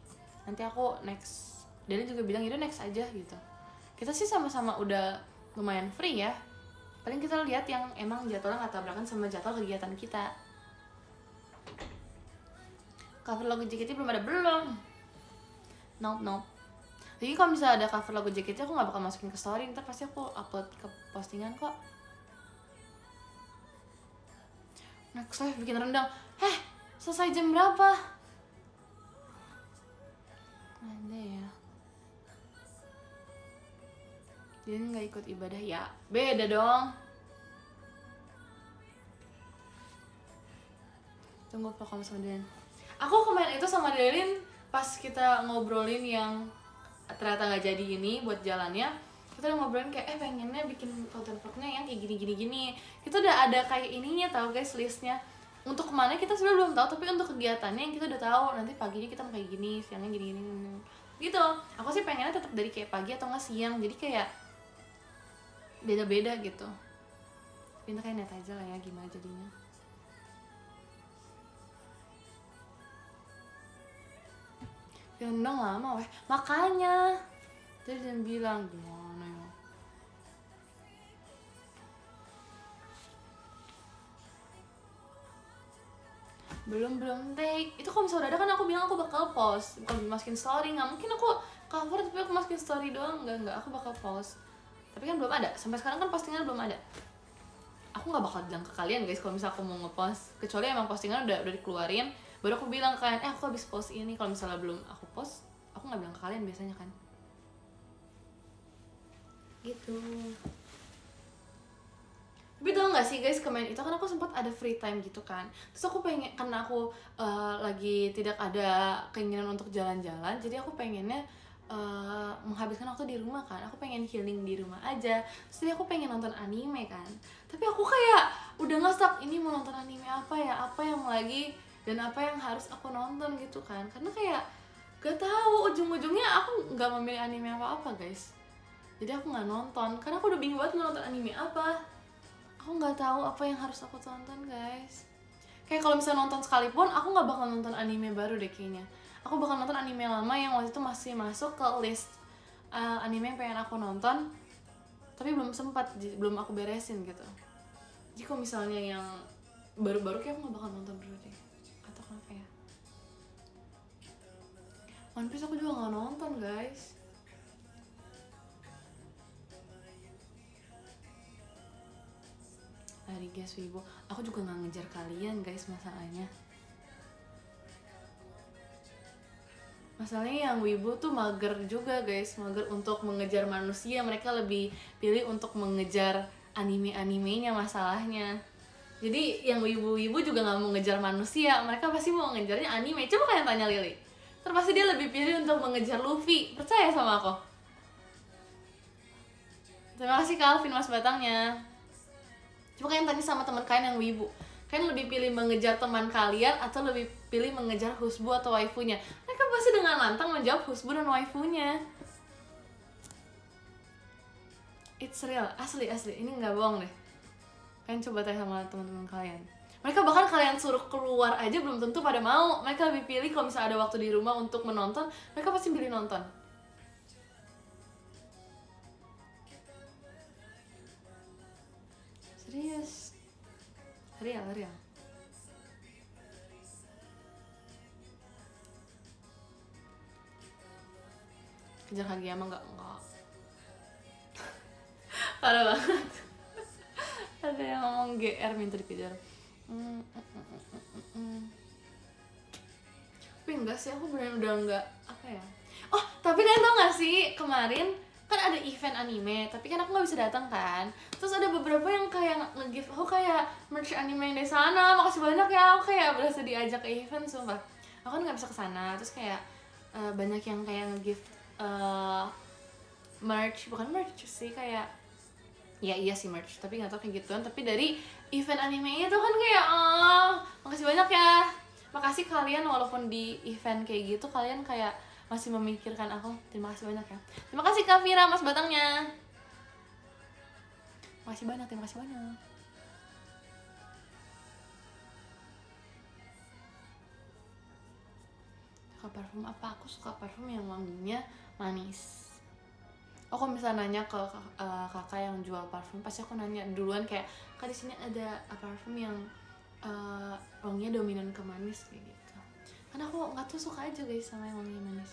Nanti aku next. Delin juga bilang itu next aja gitu. Kita sih sama-sama udah lumayan free ya. Paling kita lihat yang emang jadwalnya nggak tabrakan sama jadwal kegiatan kita. Cover lagu JKT belum ada, belum. Nope. Jadi kalau misalnya ada cover lagu JKT aku nggak bakal masukin ke story, ntar pasti aku upload ke postingan kok. Next live bikin rendang. Selesai jam berapa? Ada ya. Dia nggak ikut ibadah ya, beda dong. Tunggu apa kamu sama Delin? Aku kemarin itu sama Delin pas kita ngobrolin yang ternyata nggak jadi ini buat jalannya. Kita udah ngobrolin kayak pengennya bikin konten vlognya yang kayak gini. Kita udah ada kayak ininya tau guys, listnya. Untuk kemana kita sebenarnya belum tahu, tapi untuk kegiatannya yang kita udah tahu. Nanti paginya kita mau kayak gini, siangnya gini gitu. Aku sih pengennya tetap dari kayak pagi atau nggak siang, jadi kayak beda-beda gitu. Pintar kayak net aja lah ya gimana jadinya. Rendang lama weh, makanya Terus dia bilang gimana ya, belum take. Itu kalau misalnya udah ada kan aku bilang aku bakal post, bukan masukin story. Nggak mungkin aku cover tapi aku masukin story doang, nggak, aku bakal post. Tapi kan belum ada, sampai sekarang kan postingan belum ada. Aku nggak bakal bilang ke kalian guys kalau misalnya aku mau ngepost, kecuali emang postingan udah dikeluarin, baru aku bilang kan aku habis post ini. Kalau misalnya belum aku post, aku nggak bilang ke kalian biasanya kan, gitu. Tapi tau gak sih guys, kemarin itu kan aku sempat ada free time gitu kan. Terus aku pengen, karena aku lagi tidak ada keinginan untuk jalan-jalan, jadi aku pengennya menghabiskan waktu di rumah kan. Aku pengen healing di rumah aja. Terus jadi aku pengen nonton anime kan. Tapi aku kayak udah gak stuck, ini mau nonton anime apa ya, apa yang lagi dan apa yang harus aku nonton gitu kan. Karena kayak gak tahu, ujung-ujungnya aku gak memilih anime apa-apa guys. Jadi aku gak nonton, karena aku udah bingung banget mau nonton anime apa. Aku nggak tahu apa yang harus aku tonton guys. Kayak kalau misalnya nonton sekalipun, aku nggak bakal nonton anime baru deh kayaknya. Aku bakal nonton anime lama yang waktu itu masih masuk ke list anime yang pengen aku nonton, tapi belum sempat, belum aku beresin gitu. Jadi kalau misalnya yang baru-baru kayak aku nggak bakal nonton dulu deh. Atau kenapa ya? One Piece aku juga nggak nonton guys. Hari guys Wibo, aku juga nggak ngejar kalian guys, masalahnya yang Wibo tuh mager juga guys, mager untuk mengejar manusia. Mereka lebih pilih untuk mengejar anime-animenya masalahnya. Jadi yang Wibo juga nggak mau ngejar manusia, mereka pasti mau ngejarnya anime. Coba kalian tanya Lily, terpasti dia lebih pilih untuk mengejar Luffy. Percaya sama aku. Terima kasih Calvin mas batangnya. Coba kalian tanya sama teman kalian yang wibu, kalian lebih pilih mengejar teman kalian atau lebih pilih mengejar husbu atau waifunya? Mereka pasti dengan lantang menjawab husbu dan waifunya. It's real, asli, ini nggak bohong deh. Kalian coba tanya sama teman-teman kalian. Mereka bahkan kalian suruh keluar aja belum tentu pada mau. Mereka lebih pilih kalau misalnya ada waktu di rumah untuk menonton, mereka pasti pilih nonton. Serius, real. Kejar Kageyama enggak. Parah banget. Ada yang ngomong GR minta dikejar. Tapi enggak sih, aku beneran udah enggak, apa ya. Oh, tapi kalian tau gak sih, kemarin kan ada event anime, tapi kan aku nggak bisa datang kan. Terus ada beberapa yang kayak nge-give aku kayak merch anime yang dari sana, makasih banyak ya. Aku kayak berasa diajak ke event, sumpah. Aku kan nggak bisa kesana, terus kayak banyak yang kayak nge-give merch, bukan merch sih, kayak ya iya sih merch, tapi nggak tau kayak gituan. Tapi dari event animenya tuh kan kayak makasih banyak ya. Makasih kalian, walaupun di event kayak gitu kalian kayak masih memikirkan aku. Terima kasih banyak ya. Terima kasih Kak Vira mas batangnya. Makasih banyak, terima kasih banyak. Suka parfum apa? Aku suka parfum yang wanginya manis. Oh, kalau misalnya nanya ke kakak yang jual parfum, pasti aku nanya duluan kayak, Kak di sini ada parfum yang wanginya dominan ke manis kayak gitu. Karena aku nggak tuh suka aja guys sama yang wanginya manis.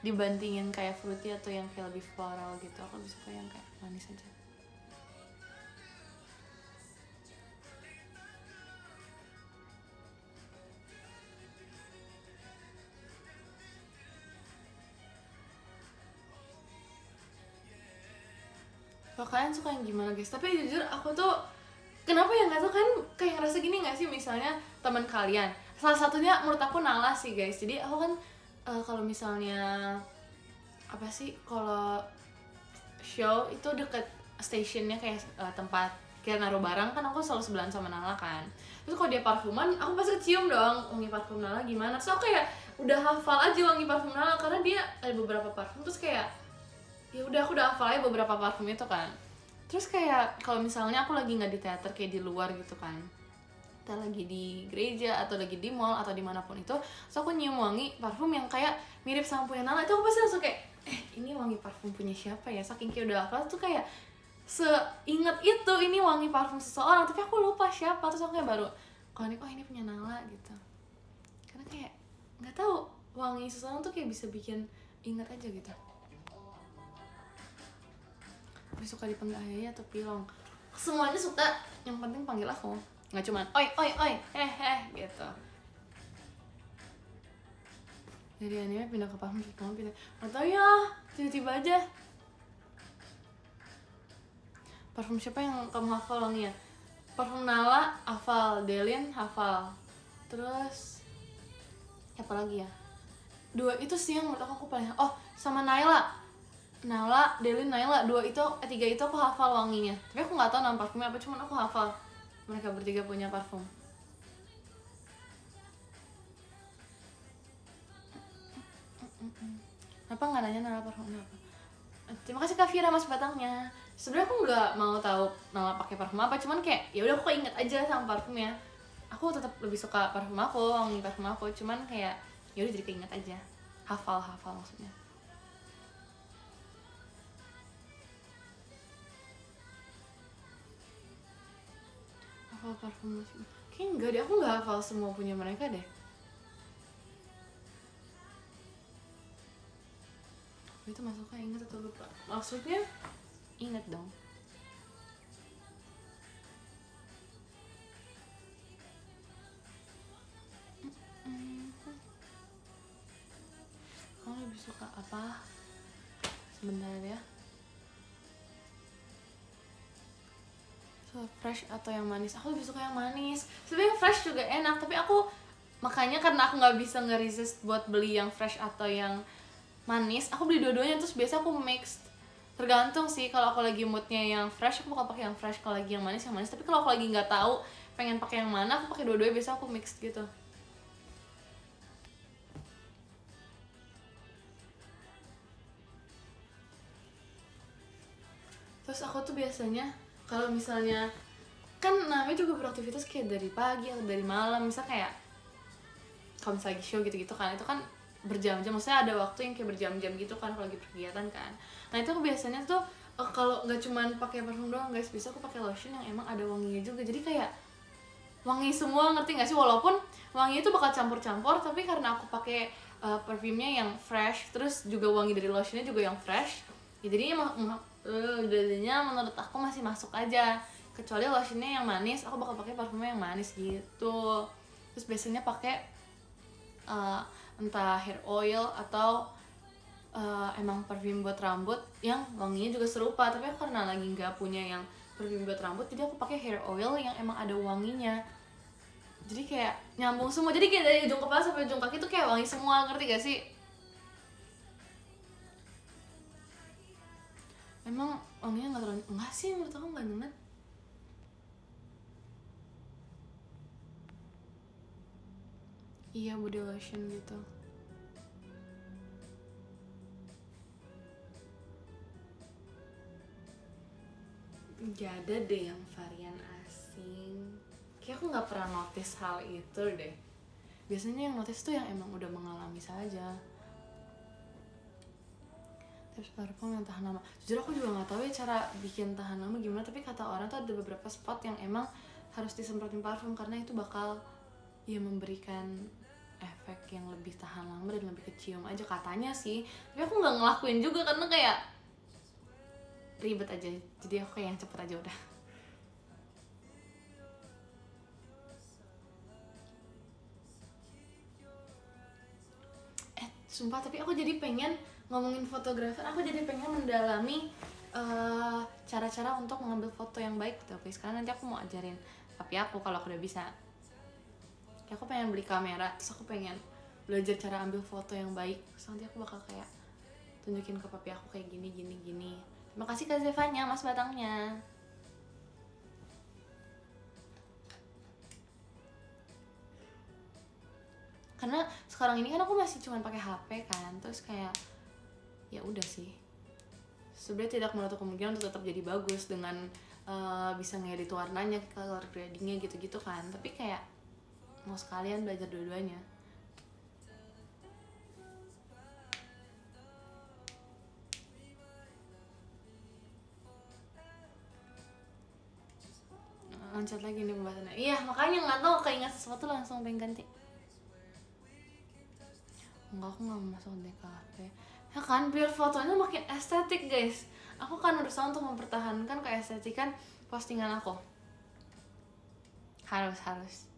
Dibandingin kayak fruity atau yang kayak lebih floral gitu, aku lebih suka yang kayak manis aja. Kalau kalian suka yang gimana guys? Tapi jujur aku tuh kenapa ya nggak tuh, kan kayak ngerasa gini nggak sih, misalnya teman kalian, salah satunya menurut aku Nala sih guys. Jadi aku kan kalau misalnya apa sih, kalau show itu deket stationnya kayak tempat kayak naruh barang kan, aku selalu sebelahan sama Nala kan. Terus kalau dia parfuman, aku pasti kecium dong wangi parfum Nala gimana. Terus aku kayak udah hafal aja wangi parfum Nala karena dia ada beberapa parfum. Terus kayak ya udah, aku udah hafal aja beberapa parfum itu kan. Terus kayak kalau misalnya aku lagi nggak di teater, kayak di luar gitu kan, kita lagi di gereja atau lagi di mall atau dimanapun itu, terus aku nyium wangi parfum yang kayak mirip sama punya Nala, itu aku pasti langsung kayak ini wangi parfum punya siapa ya, saking kayak udah hafal tuh kayak seinget itu ini wangi parfum seseorang, tapi aku lupa siapa. Terus aku kayak baru kalau ini punya Nala gitu, karena kayak nggak tahu wangi seseorang tuh kayak bisa bikin inget aja gitu. Aku suka dipanggil Ayah atau Pilong, semuanya suka, yang penting panggil aku, nggak cuman oi gitu. Dari anime pindah ke parfum, kamu pindah nggak tahu ya, tiba-tiba aja. Parfum siapa yang kamu hafal wanginya? Parfum Nala hafal, Delin hafal, terus apa lagi ya, 2 itu sih yang menurut aku paling, oh sama Naila, Delin, Naila, 3 itu aku hafal wanginya, tapi aku nggak tahu nama parfumnya apa, cuman aku hafal mereka bertiga punya parfum. Kenapa nggak nanya Nala parfumnya apa? Terima kasih Kak Vira, mas batangnya. Sebenarnya aku nggak mau tahu Nala pakai parfum apa, cuman kayak ya udah aku inget aja sama parfumnya. Aku tetap lebih suka parfum aku, wangi parfum aku, cuman kayak ya udah jadi keinget aja, hafal maksudnya. Hafal parfum sih? Kayaknya enggak deh, aku nggak hafal semua punya mereka deh. Itu masuknya inget atau lupa? Maksudnya inget dong. Kamu lebih suka apa? Sebentar ya. So, fresh atau yang manis? Aku lebih suka yang manis. Sebenarnya fresh juga enak, tapi aku makanya karena aku nggak bisa nge-resist buat beli yang fresh atau yang manis, aku beli dua-duanya. Terus biasa aku mix, tergantung sih. Kalau aku lagi moodnya yang fresh, aku bakal pakai yang fresh. Kalau lagi yang manis tapi kalau aku lagi nggak tahu pengen pakai yang mana, aku pakai dua-duanya. Biasa aku mix gitu. Terus aku tuh biasanya kalau misalnya kan namanya juga beraktivitas kayak dari pagi atau dari malam, misal kayak kalau misalnya lagi show gitu-gitu kan, itu kan berjam-jam, maksudnya ada waktu yang kayak berjam-jam gitu kan kalau lagi berkegiatan kan. Nah itu aku biasanya tuh kalau nggak cuman pakai parfum doang guys, bisa aku pakai lotion yang emang ada wanginya juga, jadi kayak wangi semua, ngerti nggak sih? Walaupun wangi itu bakal campur-campur, tapi karena aku pakai parfumnya yang fresh, terus juga wangi dari lotionnya juga yang fresh, ya jadinya menurut aku masih masuk aja. Kecuali lotionnya yang manis, aku bakal pakai parfumnya yang manis gitu. Terus biasanya pakai entah hair oil atau emang parfum buat rambut yang wanginya juga serupa. Tapi aku karena lagi nggak punya yang parfum buat rambut, jadi aku pakai hair oil yang emang ada wanginya. Jadi kayak nyambung semua. Jadi kayak dari ujung kepala sampai ujung kaki tuh kayak wangi semua, ngerti gak sih? Emang wanginya nggak terlalu, enggak sih, menurut aku nggak nyengat. Iya, body lotion gitu. Gak ada deh yang varian asing. Kayak aku nggak pernah notice hal itu deh. Biasanya yang notice tuh yang emang udah mengalami saja. Tips parfum yang tahan lama. Jujur aku juga nggak tahu ya cara bikin tahan lama gimana. Tapi kata orang tuh ada beberapa spot yang emang harus disemprotin parfum karena itu bakal ya memberikan efek yang lebih tahan lama dan lebih kecium aja katanya sih. Tapi aku nggak ngelakuin juga karena kayak ribet aja, jadi aku kayak yang cepet aja udah. Sumpah, tapi aku jadi pengen ngomongin fotografer, aku jadi pengen mendalami cara-cara untuk mengambil foto yang baik gitu. Oke, sekarang nanti aku mau ajarin papi aku kalau aku udah bisa. Kayak aku pengen beli kamera, terus aku pengen belajar cara ambil foto yang baik. Terus nanti aku bakal kayak tunjukin ke papi aku kayak gini. Terima kasih Kak Zevanya, mas batangnya. Karena sekarang ini kan aku masih cuma pakai HP kan, terus kayak ya udah sih. Sebenarnya tidak menutup kemungkinan untuk tetap jadi bagus dengan bisa ngedit warnanya, color gradingnya gitu-gitu kan. Tapi kayak mau sekalian belajar dua-duanya. loncat lagi nih pembahasannya. Iya makanya nggak tahu keinget sesuatu langsung pengen ganti. Enggak, aku nggak mau masuk DKV ya kan, biar fotonya makin estetik guys. Aku kan berusaha untuk mempertahankan keestetikan postingan aku. Harus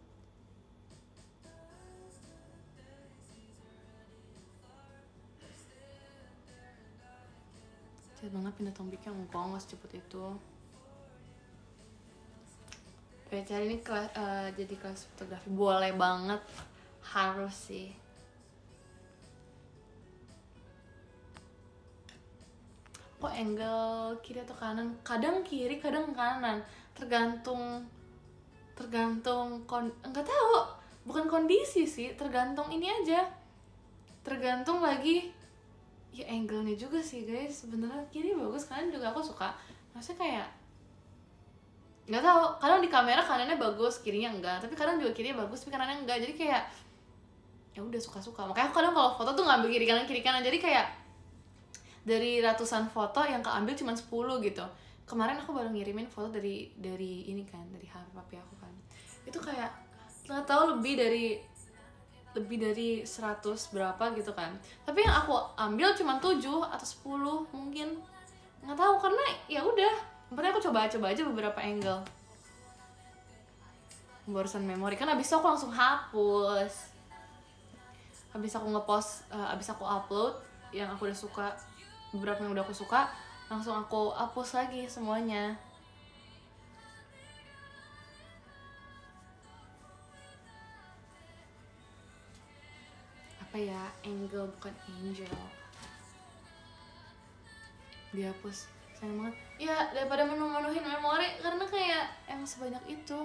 cepet banget pindah topiknya, enggak secepat itu. Cari ini kelas, jadi kelas fotografi boleh banget, harus sih. Kok angle kiri atau kanan? Kadang kiri, kadang kanan, tergantung nggak tahu, bukan kondisi sih, tergantung ini aja, tergantung lagi ya angle-nya juga sih guys. Sebenarnya kiri bagus, kanan juga aku suka, maksudnya kayak nggak tahu, kadang di kamera kanannya bagus, kirinya enggak, tapi kadang juga kirinya bagus tapi kanannya enggak, jadi kayak ya udah suka-suka. Makanya aku kadang kalau foto tuh ngambil kiri kanan, jadi kayak dari ratusan foto yang keambil cuma 10 gitu. Kemarin aku baru ngirimin foto dari ini kan, dari HP papi aku kan, itu kayak nggak tahu lebih dari 100 berapa gitu kan, tapi yang aku ambil cuma 7 atau 10 mungkin, nggak tahu, karena ya udah, makanya aku coba aja beberapa angle. Pemborosan memori kan, abis itu aku langsung hapus. Habis aku ngepost, abis aku upload yang aku udah suka, beberapa yang udah aku suka, langsung aku hapus lagi semuanya. Apa ya, angle bukan angel, dihapus, sayang banget ya, daripada menuhin memori, karena kayak emang sebanyak itu.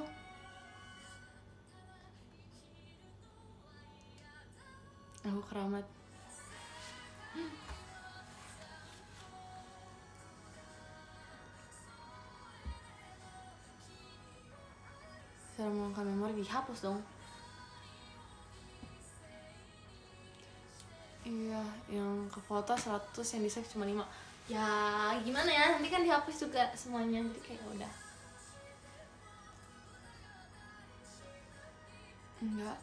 Aku keramat. Cara mengangkat memori dihapus dong. Iya, yang ke foto 100, yang di save cuma 5. Ya gimana ya, nanti kan dihapus juga semuanya, jadi kayak udah. Enggak,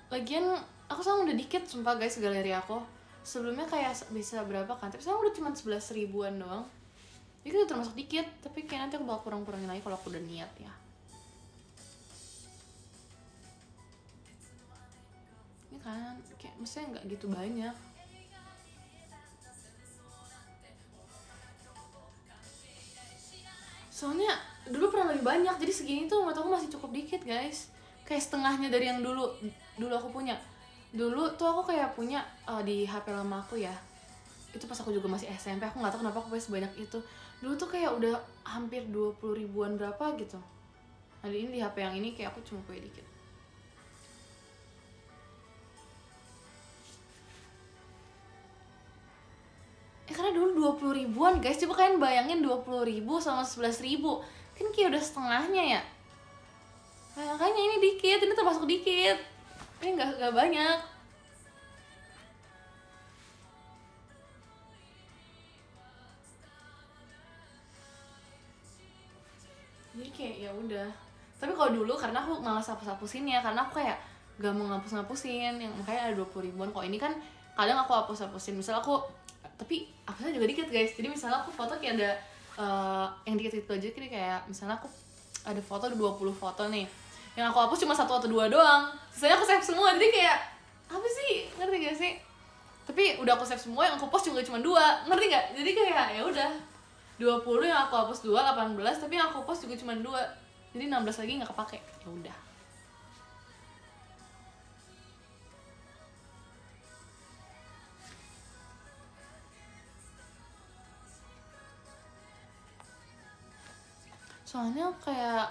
lagian aku sekarang udah dikit sumpah guys galeri aku. Sebelumnya kayak bisa berapa kan, tapi sekarang udah cuma 11 ribuan doang. Jadi udah termasuk dikit, tapi kayak nanti aku bakal kurang-kurangin lagi kalau aku udah niat ya. Ini kan kayak maksudnya nggak gitu banyak. Soalnya dulu pernah lebih banyak, jadi segini tuh menurut aku masih cukup dikit guys. Kayak setengahnya dari yang dulu aku punya. Dulu tuh aku kayak punya di HP lama aku ya, itu pas aku juga masih SMP, aku nggak tahu kenapa aku punya sebanyak itu. Dulu tuh kayak udah hampir 20 ribuan berapa gitu. Nah ini di HP yang ini kayak aku cuma punya dikit. Karena dulu 20 ribuan guys, coba kalian bayangin 20 ribu sama 11 ribu, kan kayak udah setengahnya ya. Nah, makanya ini dikit, ini termasuk dikit, ini nggak banyak. Jadi kayak ya udah. Tapi kalau dulu karena aku malas hapus-hapusin ya, karena aku kayak gak mau ngapus-ngapusin, yang makanya ada 20 ribuan. Kok ini kan kadang aku hapus-hapusin, misal aku, tapi hapusnya juga dikit guys. Jadi misalnya aku foto kayak ada yang dikit-dikit aja, kayak misalnya aku ada foto, ada 20 foto nih, yang aku hapus cuma 1 atau 2 doang, sisanya aku save semua. Jadi kayak apa sih, ngerti gak sih? Tapi udah aku save semua, yang aku post juga cuma 2, ngerti gak? Jadi kayak ya udah, 20 yang aku hapus 2, 18, tapi yang aku post juga cuma 2, jadi 16 lagi nggak kepake. Ya udah. Soalnya kayak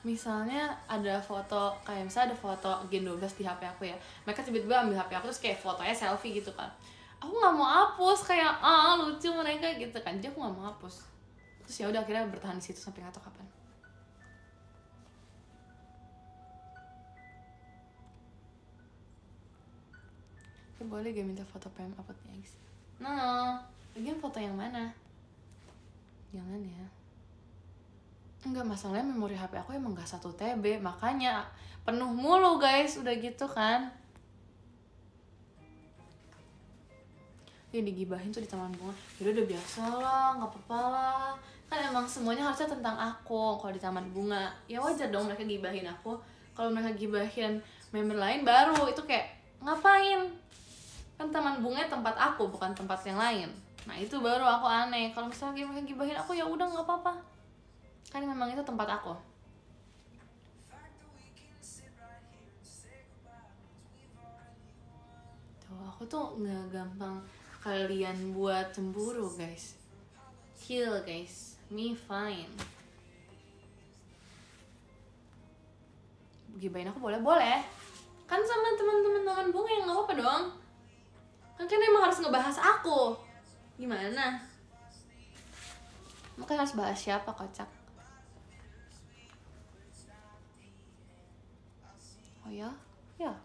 misalnya ada foto, kayak misalnya ada foto Gen 12 di HP aku ya, mereka tiba-tiba ambil HP aku terus kayak fotonya selfie gitu kan, aku nggak mau hapus, kayak lucu mereka gitu kan, jadi aku nggak mau hapus. Terus ya udah akhirnya bertahan di situ sampai nggak tahu kapan. Boleh gak minta foto PM upload guys? No, lagian foto yang mana? Jangan ya. Enggak, masalahnya memori HP aku emang gak 1 TB, makanya penuh mulu guys, udah gitu kan. Ya digibahin tuh di taman bunga, udah biasa lah, nggak apa-apa lah. Kan emang semuanya harusnya tentang aku kalau di taman bunga. Ya wajar dong mereka gibahin aku. Kalau mereka gibahin member lain baru itu kayak ngapain? Kan taman bunga tempat aku, bukan tempat yang lain. Nah itu baru aku aneh. Kalau misalnya mereka gibahin aku ya udah nggak apa-apa. Kan memang itu tempat aku. Tuh aku tuh nggak gampang kalian buat cemburu guys. Chill guys, me fine. Gibahin aku boleh kan sama teman-teman taman bunga yang nggak apa-apa dong. Kan emang harus ngebahas aku. Gimana? Makanya harus bahas siapa, kocak. Oh ya? Ya.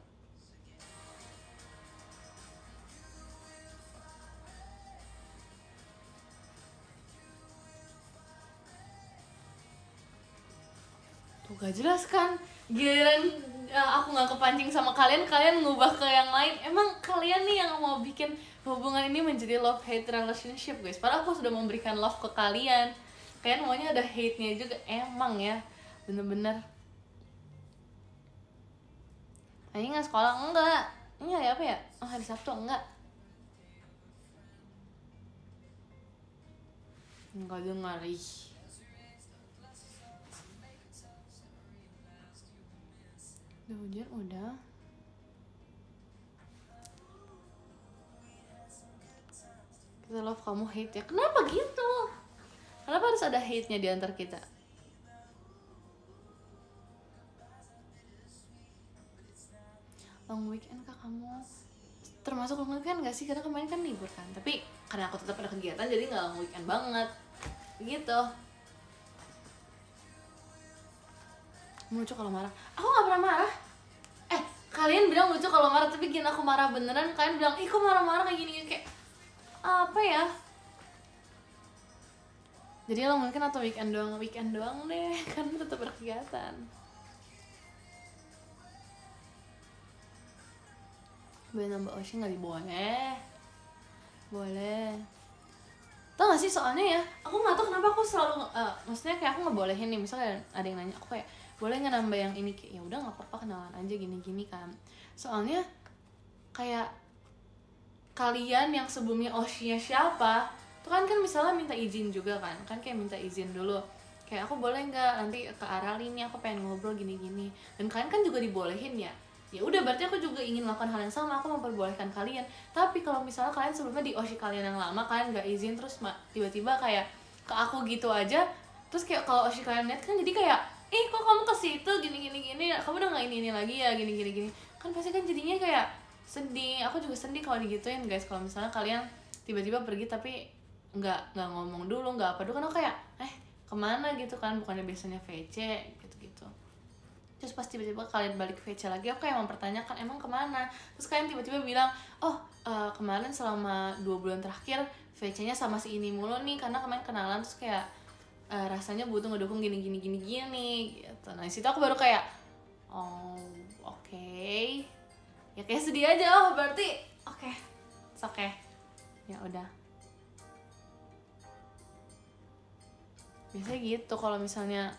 Tuh gak jelas kan. Giliran aku gak kepancing sama kalian, kalian ngubah ke yang lain. Emang kalian nih yang mau bikin hubungan ini menjadi love-hate relationship guys. Padahal aku sudah memberikan love ke kalian. Kalian maunya ada hate-nya juga. Emang ya, bener-bener. Ini gak sekolah? Enggak. Ini hari apa ya? Oh hari Sabtu? Enggak. Enggak dengar, ih. Udah hujan, udah. Kita love, kamu hate ya. Kenapa gitu? Kenapa harus ada hate-nya di antar kita? Long weekend kah kamu? Termasuk long weekend gak sih? Karena kemarin kan libur kan. Tapi karena aku tetap ada kegiatan jadi gak long weekend banget. Gitu. Lucu kalau marah. Aku gak pernah marah. Kalian bilang lucu kalau marah, tapi gini aku marah beneran. Kalian bilang, ih kok marah-marah kayak gini. Kayak apa ya? Jadi long weekend atau weekend doang? Weekend doang deh. Kan tetap berkegiatan. Boleh nambah Oshi gak? Boleh. Boleh. Tau gak sih soalnya ya, aku gak tau kenapa aku selalu maksudnya kayak aku ngebolehin nih, misalnya ada yang nanya aku kayak boleh nggak nambah yang ini, kayak ya udah nggak apa-apa, kenalan aja gini-gini kan. Soalnya kayak kalian yang sebelumnya Oshi-nya siapa tuh kan misalnya minta izin juga kan kayak minta izin dulu, kayak aku boleh nggak nanti ke Arali nih, aku pengen ngobrol gini-gini, dan kalian kan juga dibolehin ya. Ya udah berarti aku juga ingin melakukan hal yang sama, aku memperbolehkan kalian. Tapi kalau misalnya kalian sebelumnya di Oshi kalian yang lama, kalian nggak izin terus tiba-tiba kayak ke aku gitu aja, terus kayak kalau Oshi kalian lihat kan jadi kayak kok kamu ke situ gini, kamu udah nggak ini lagi ya gini, kan pasti kan jadinya kayak sedih. Aku juga sedih kalau digituin guys, kalau misalnya kalian tiba-tiba pergi tapi nggak ngomong dulu, nggak apa dulu, kan aku kayak kemana gitu kan, bukannya biasanya VC gitu. Terus pas tiba-tiba kalian balik VC lagi, aku kayak mempertanyakan emang kemana. Terus kalian tiba-tiba bilang, kemarin selama 2 bulan terakhir VC-nya sama si ini mulu nih, karena kemarin kenalan terus kayak rasanya butuh ngedukung gini gitu. Nah disitu aku baru kayak oke. Ya kayak sedih aja, berarti oke. Ya udah. Biasanya gitu kalau misalnya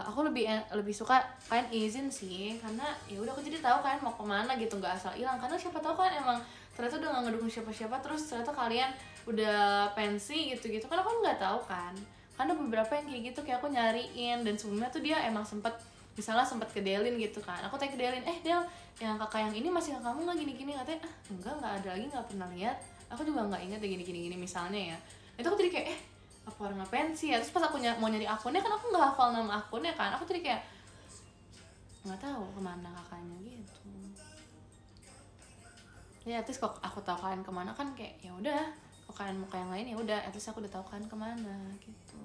aku lebih suka kalian izin sih, karena ya udah aku jadi tahu kalian mau kemana gitu, nggak asal hilang. Karena siapa tahu kan emang ternyata udah nggak ngedukung siapa-siapa, terus ternyata kalian udah pensi gitu kan aku nggak tahu kan. Karena beberapa yang kayak gitu, kayak aku nyariin, dan sebelumnya tuh dia emang sempet ke Delin gitu kan. Aku tanya ke Delin, Del, yang kakak yang ini masih kakak kamu nggak gini-gini? Katanya nggak ada lagi, nggak pernah lihat. Aku juga nggak ingat ya gini misalnya ya. Itu aku jadi kayak apa orang pensi ya. Terus pas aku mau nyari akunnya kan aku nggak hafal nama akunnya kan. Aku jadi kayak nggak tahu kemana kakaknya gitu. Ya terus kok aku tahu kalian kemana kan kayak ya udah. Kalau kalian mau ke yang lain ya udah, at least aku udah tahu kalian kemana gitu.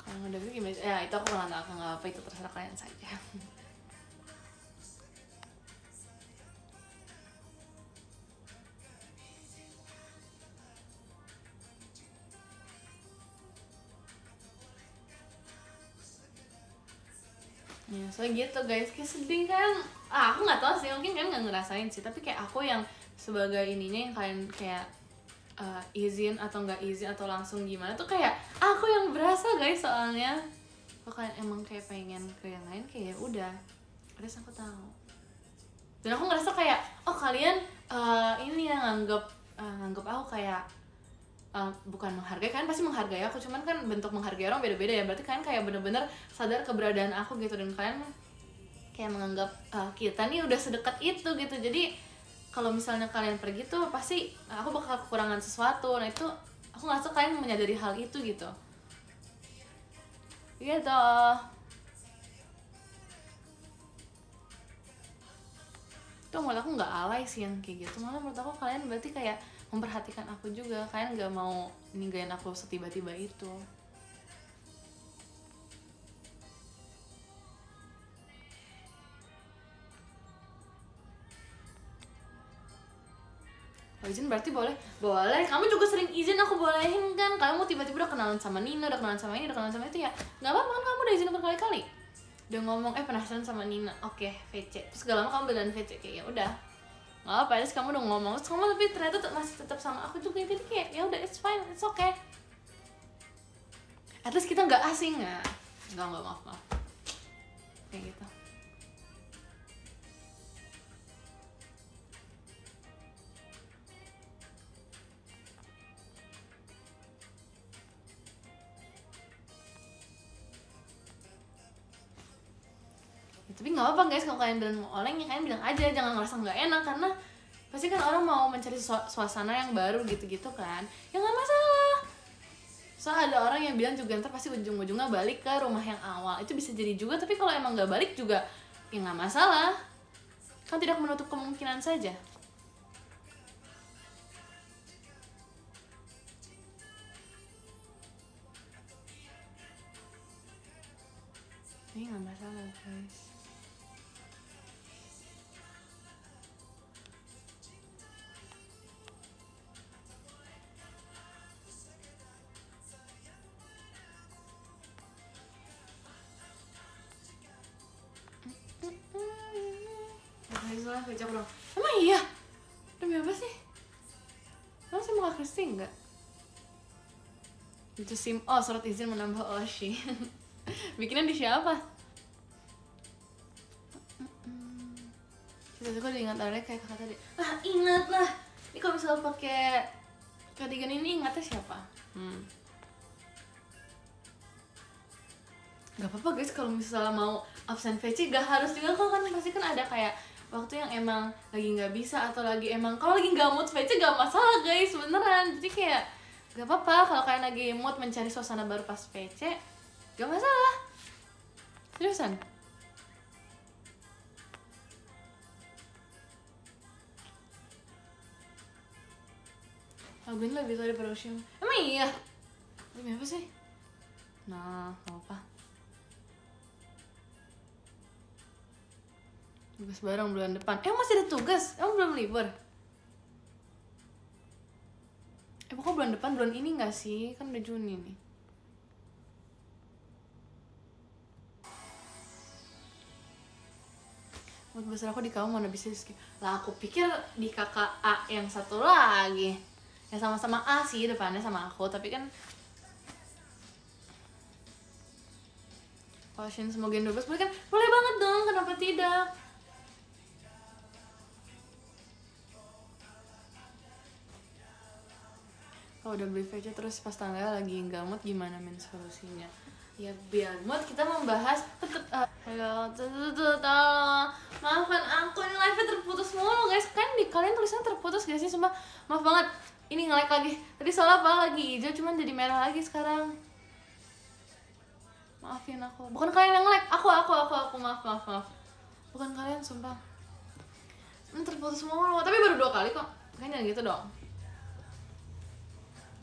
Kalau ngedebut gimana? Ya itu aku nggak apa, itu terserah kalian saja. Ya, soalnya gitu guys, kayak sedih kan. Aku nggak tahu sih, mungkin kan nggak ngerasain sih, tapi kayak aku yang sebagai ininya yang kalian kayak izin atau nggak izin atau langsung gimana tuh kayak aku yang berasa guys. Soalnya kalau kalian emang kayak pengen ke yang lain kayak ya udah, terus aku tahu. Dan aku ngerasa kayak oh kalian ini yang nganggep aku kayak bukan menghargai, kan pasti menghargai aku, cuman kan bentuk menghargai orang beda-beda ya. Berarti kalian kayak bener-bener sadar keberadaan aku gitu, dan kalian kayak menganggap kita nih udah sedekat itu gitu. Jadi kalau misalnya kalian pergi tuh pasti aku bakal kekurangan sesuatu. Nah itu aku ngerasa kalian menyadari hal itu gitu. Gitu. Itu menurut aku nggak alay sih yang kayak gitu. Malah menurut aku kalian berarti kayak memperhatikan aku juga. Kalian nggak mau ninggalin aku setiba-tiba itu. Kalau izin berarti boleh. Boleh, kamu juga sering izin aku bolehin kan. Kamu tiba-tiba udah kenalan sama Nina, udah kenalan sama ini, udah kenalan sama itu ya. Gak apa-apa kan, kamu udah izin berkali-kali. Udah ngomong penasaran sama Nina, oke VC. Terus gak lama kamu bilang VC, kayak ya udah. Gak apa-apa, terus kamu udah ngomong, terus kamu tapi ternyata masih tetap sama aku juga. Jadi kayak ya udah, it's fine, it's okay. At least kita nggak asing ya. Enggak, maaf. Kayak gitu. Tapi nggak apa-apa guys, kalau kalian bilang mau oleng ya kalian bilang aja, jangan ngerasa nggak enak, karena pasti kan orang mau mencari suasana yang baru gitu-gitu kan, ya nggak masalah. Soalnya ada orang yang bilang juga ntar pasti ujung-ujungnya balik ke rumah yang awal, itu bisa jadi juga. Tapi kalau emang nggak balik juga ya nggak masalah, kan tidak menutup kemungkinan saja. Ini nggak masalah guys. Salah kecap dong. Emang iya? Demi apa sih? Emang sama Kak Kristi enggak? Itu surat izin menambah Oshi. Bikinnya di siapa? Terus aku diingat ada kayak kakak tadi. Ingat lah. Ini kalau misalnya pakai cardigan ini ingatnya siapa? Gak apa-apa guys, kalau misalnya mau absen VC gak harus juga kok, kan pasti kan ada kayak waktu yang emang lagi nggak bisa atau lagi emang kalau lagi nggak mood VC gak masalah guys, beneran. Jadi kayak gak apa-apa kalau kalian lagi mood mencari suasana baru pas VC, gak masalah. Seriusan. Laguin lah bisa daripada Ocean. Emang iya? Demi apa sih? Nah, gak apa. Tugas bareng bulan depan. Masih ada tugas? Emang belum libur? Pokoknya bulan depan, bulan ini gak sih? Kan udah Juni nih. Buat besar aku di kamu mana bisa skip. Lah aku pikir di kakak A yang satu lagi. Ya sama-sama A sih depannya sama aku, tapi kan pasien semoga 12 boleh kan? Boleh banget dong, kenapa tidak? Kalau udah beli VC terus pas tanggal lagi nggak mood, gimana solusinya? Ya biar mood kita membahas halo tolong maafkan aku, ini live-nya terputus mulu guys. Kan di kalian tulisannya terputus gak sih? Sumpah maaf banget, ini nge-lag lagi. Tadi soalnya apa lagi hijau cuman jadi merah lagi sekarang. Maafin aku, bukan kalian yang nge-lag, aku maaf. Bukan kalian, sumpah. Ini terputus mulu, tapi baru 2 kali kok. Kan jangan gitu dong.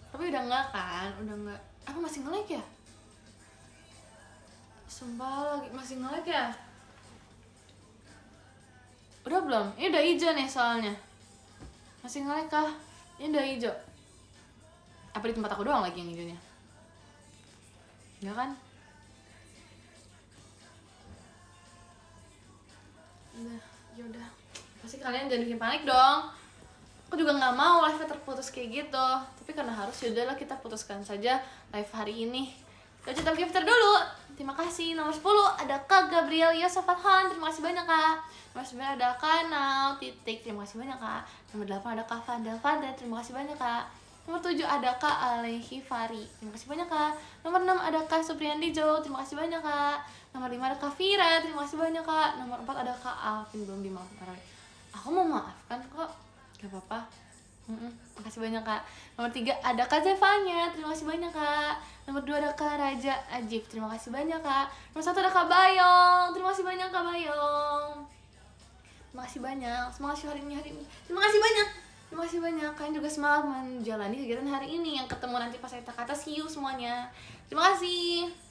Tapi udah enggak kan? Udah enggak. Apa masih nge-lag ya? Sumpah lagi masih nge-lag ya? Udah belum? Ini udah hijau nih soalnya. Masih nge-lag kah? Ini udah hijau. Apa di tempat aku doang lagi yang hijaunya? Enggak kan? pasti kalian jangan bikin panik dong. Aku juga nggak mau live terputus kayak gitu, tapi karena harus, yaudahlah kita putuskan saja live hari ini. Kita top gifter dulu. Terima kasih. Nomor 10 ada Kak Gabriel Yosafat Han, terima kasih banyak Kak. Nomor 9 ada Kak Nau Titik, terima kasih banyak Kak. Nomor 8 ada Kak Fadel Fadel, terima kasih banyak Kak. Nomor 7 ada Kak Alehi Fari, terima kasih banyak Kak. Nomor 6 ada Kak Supriyandi Jo, terima kasih banyak Kak. Nomor 5 ada Kak Vira, terima kasih banyak Kak. Nomor 4 ada Kak Alvin, belum dimaafkan. Aku mau maafkan kok, gak apa-apa. Makasih banyak Kak. Nomor 3 ada Kak Zevanya, terima kasih banyak Kak. Nomor 2 ada Kak Raja Ajib, terima kasih banyak Kak. Nomor 1 ada Kak Bayong, terima kasih banyak Kak Bayong. Terima kasih banyak, semangat hari ini. Terima kasih banyak. Terima kasih banyak, kalian juga semangat menjalani kegiatan hari ini. Yang ketemu nanti pas saya kata see you semuanya. Terima kasih.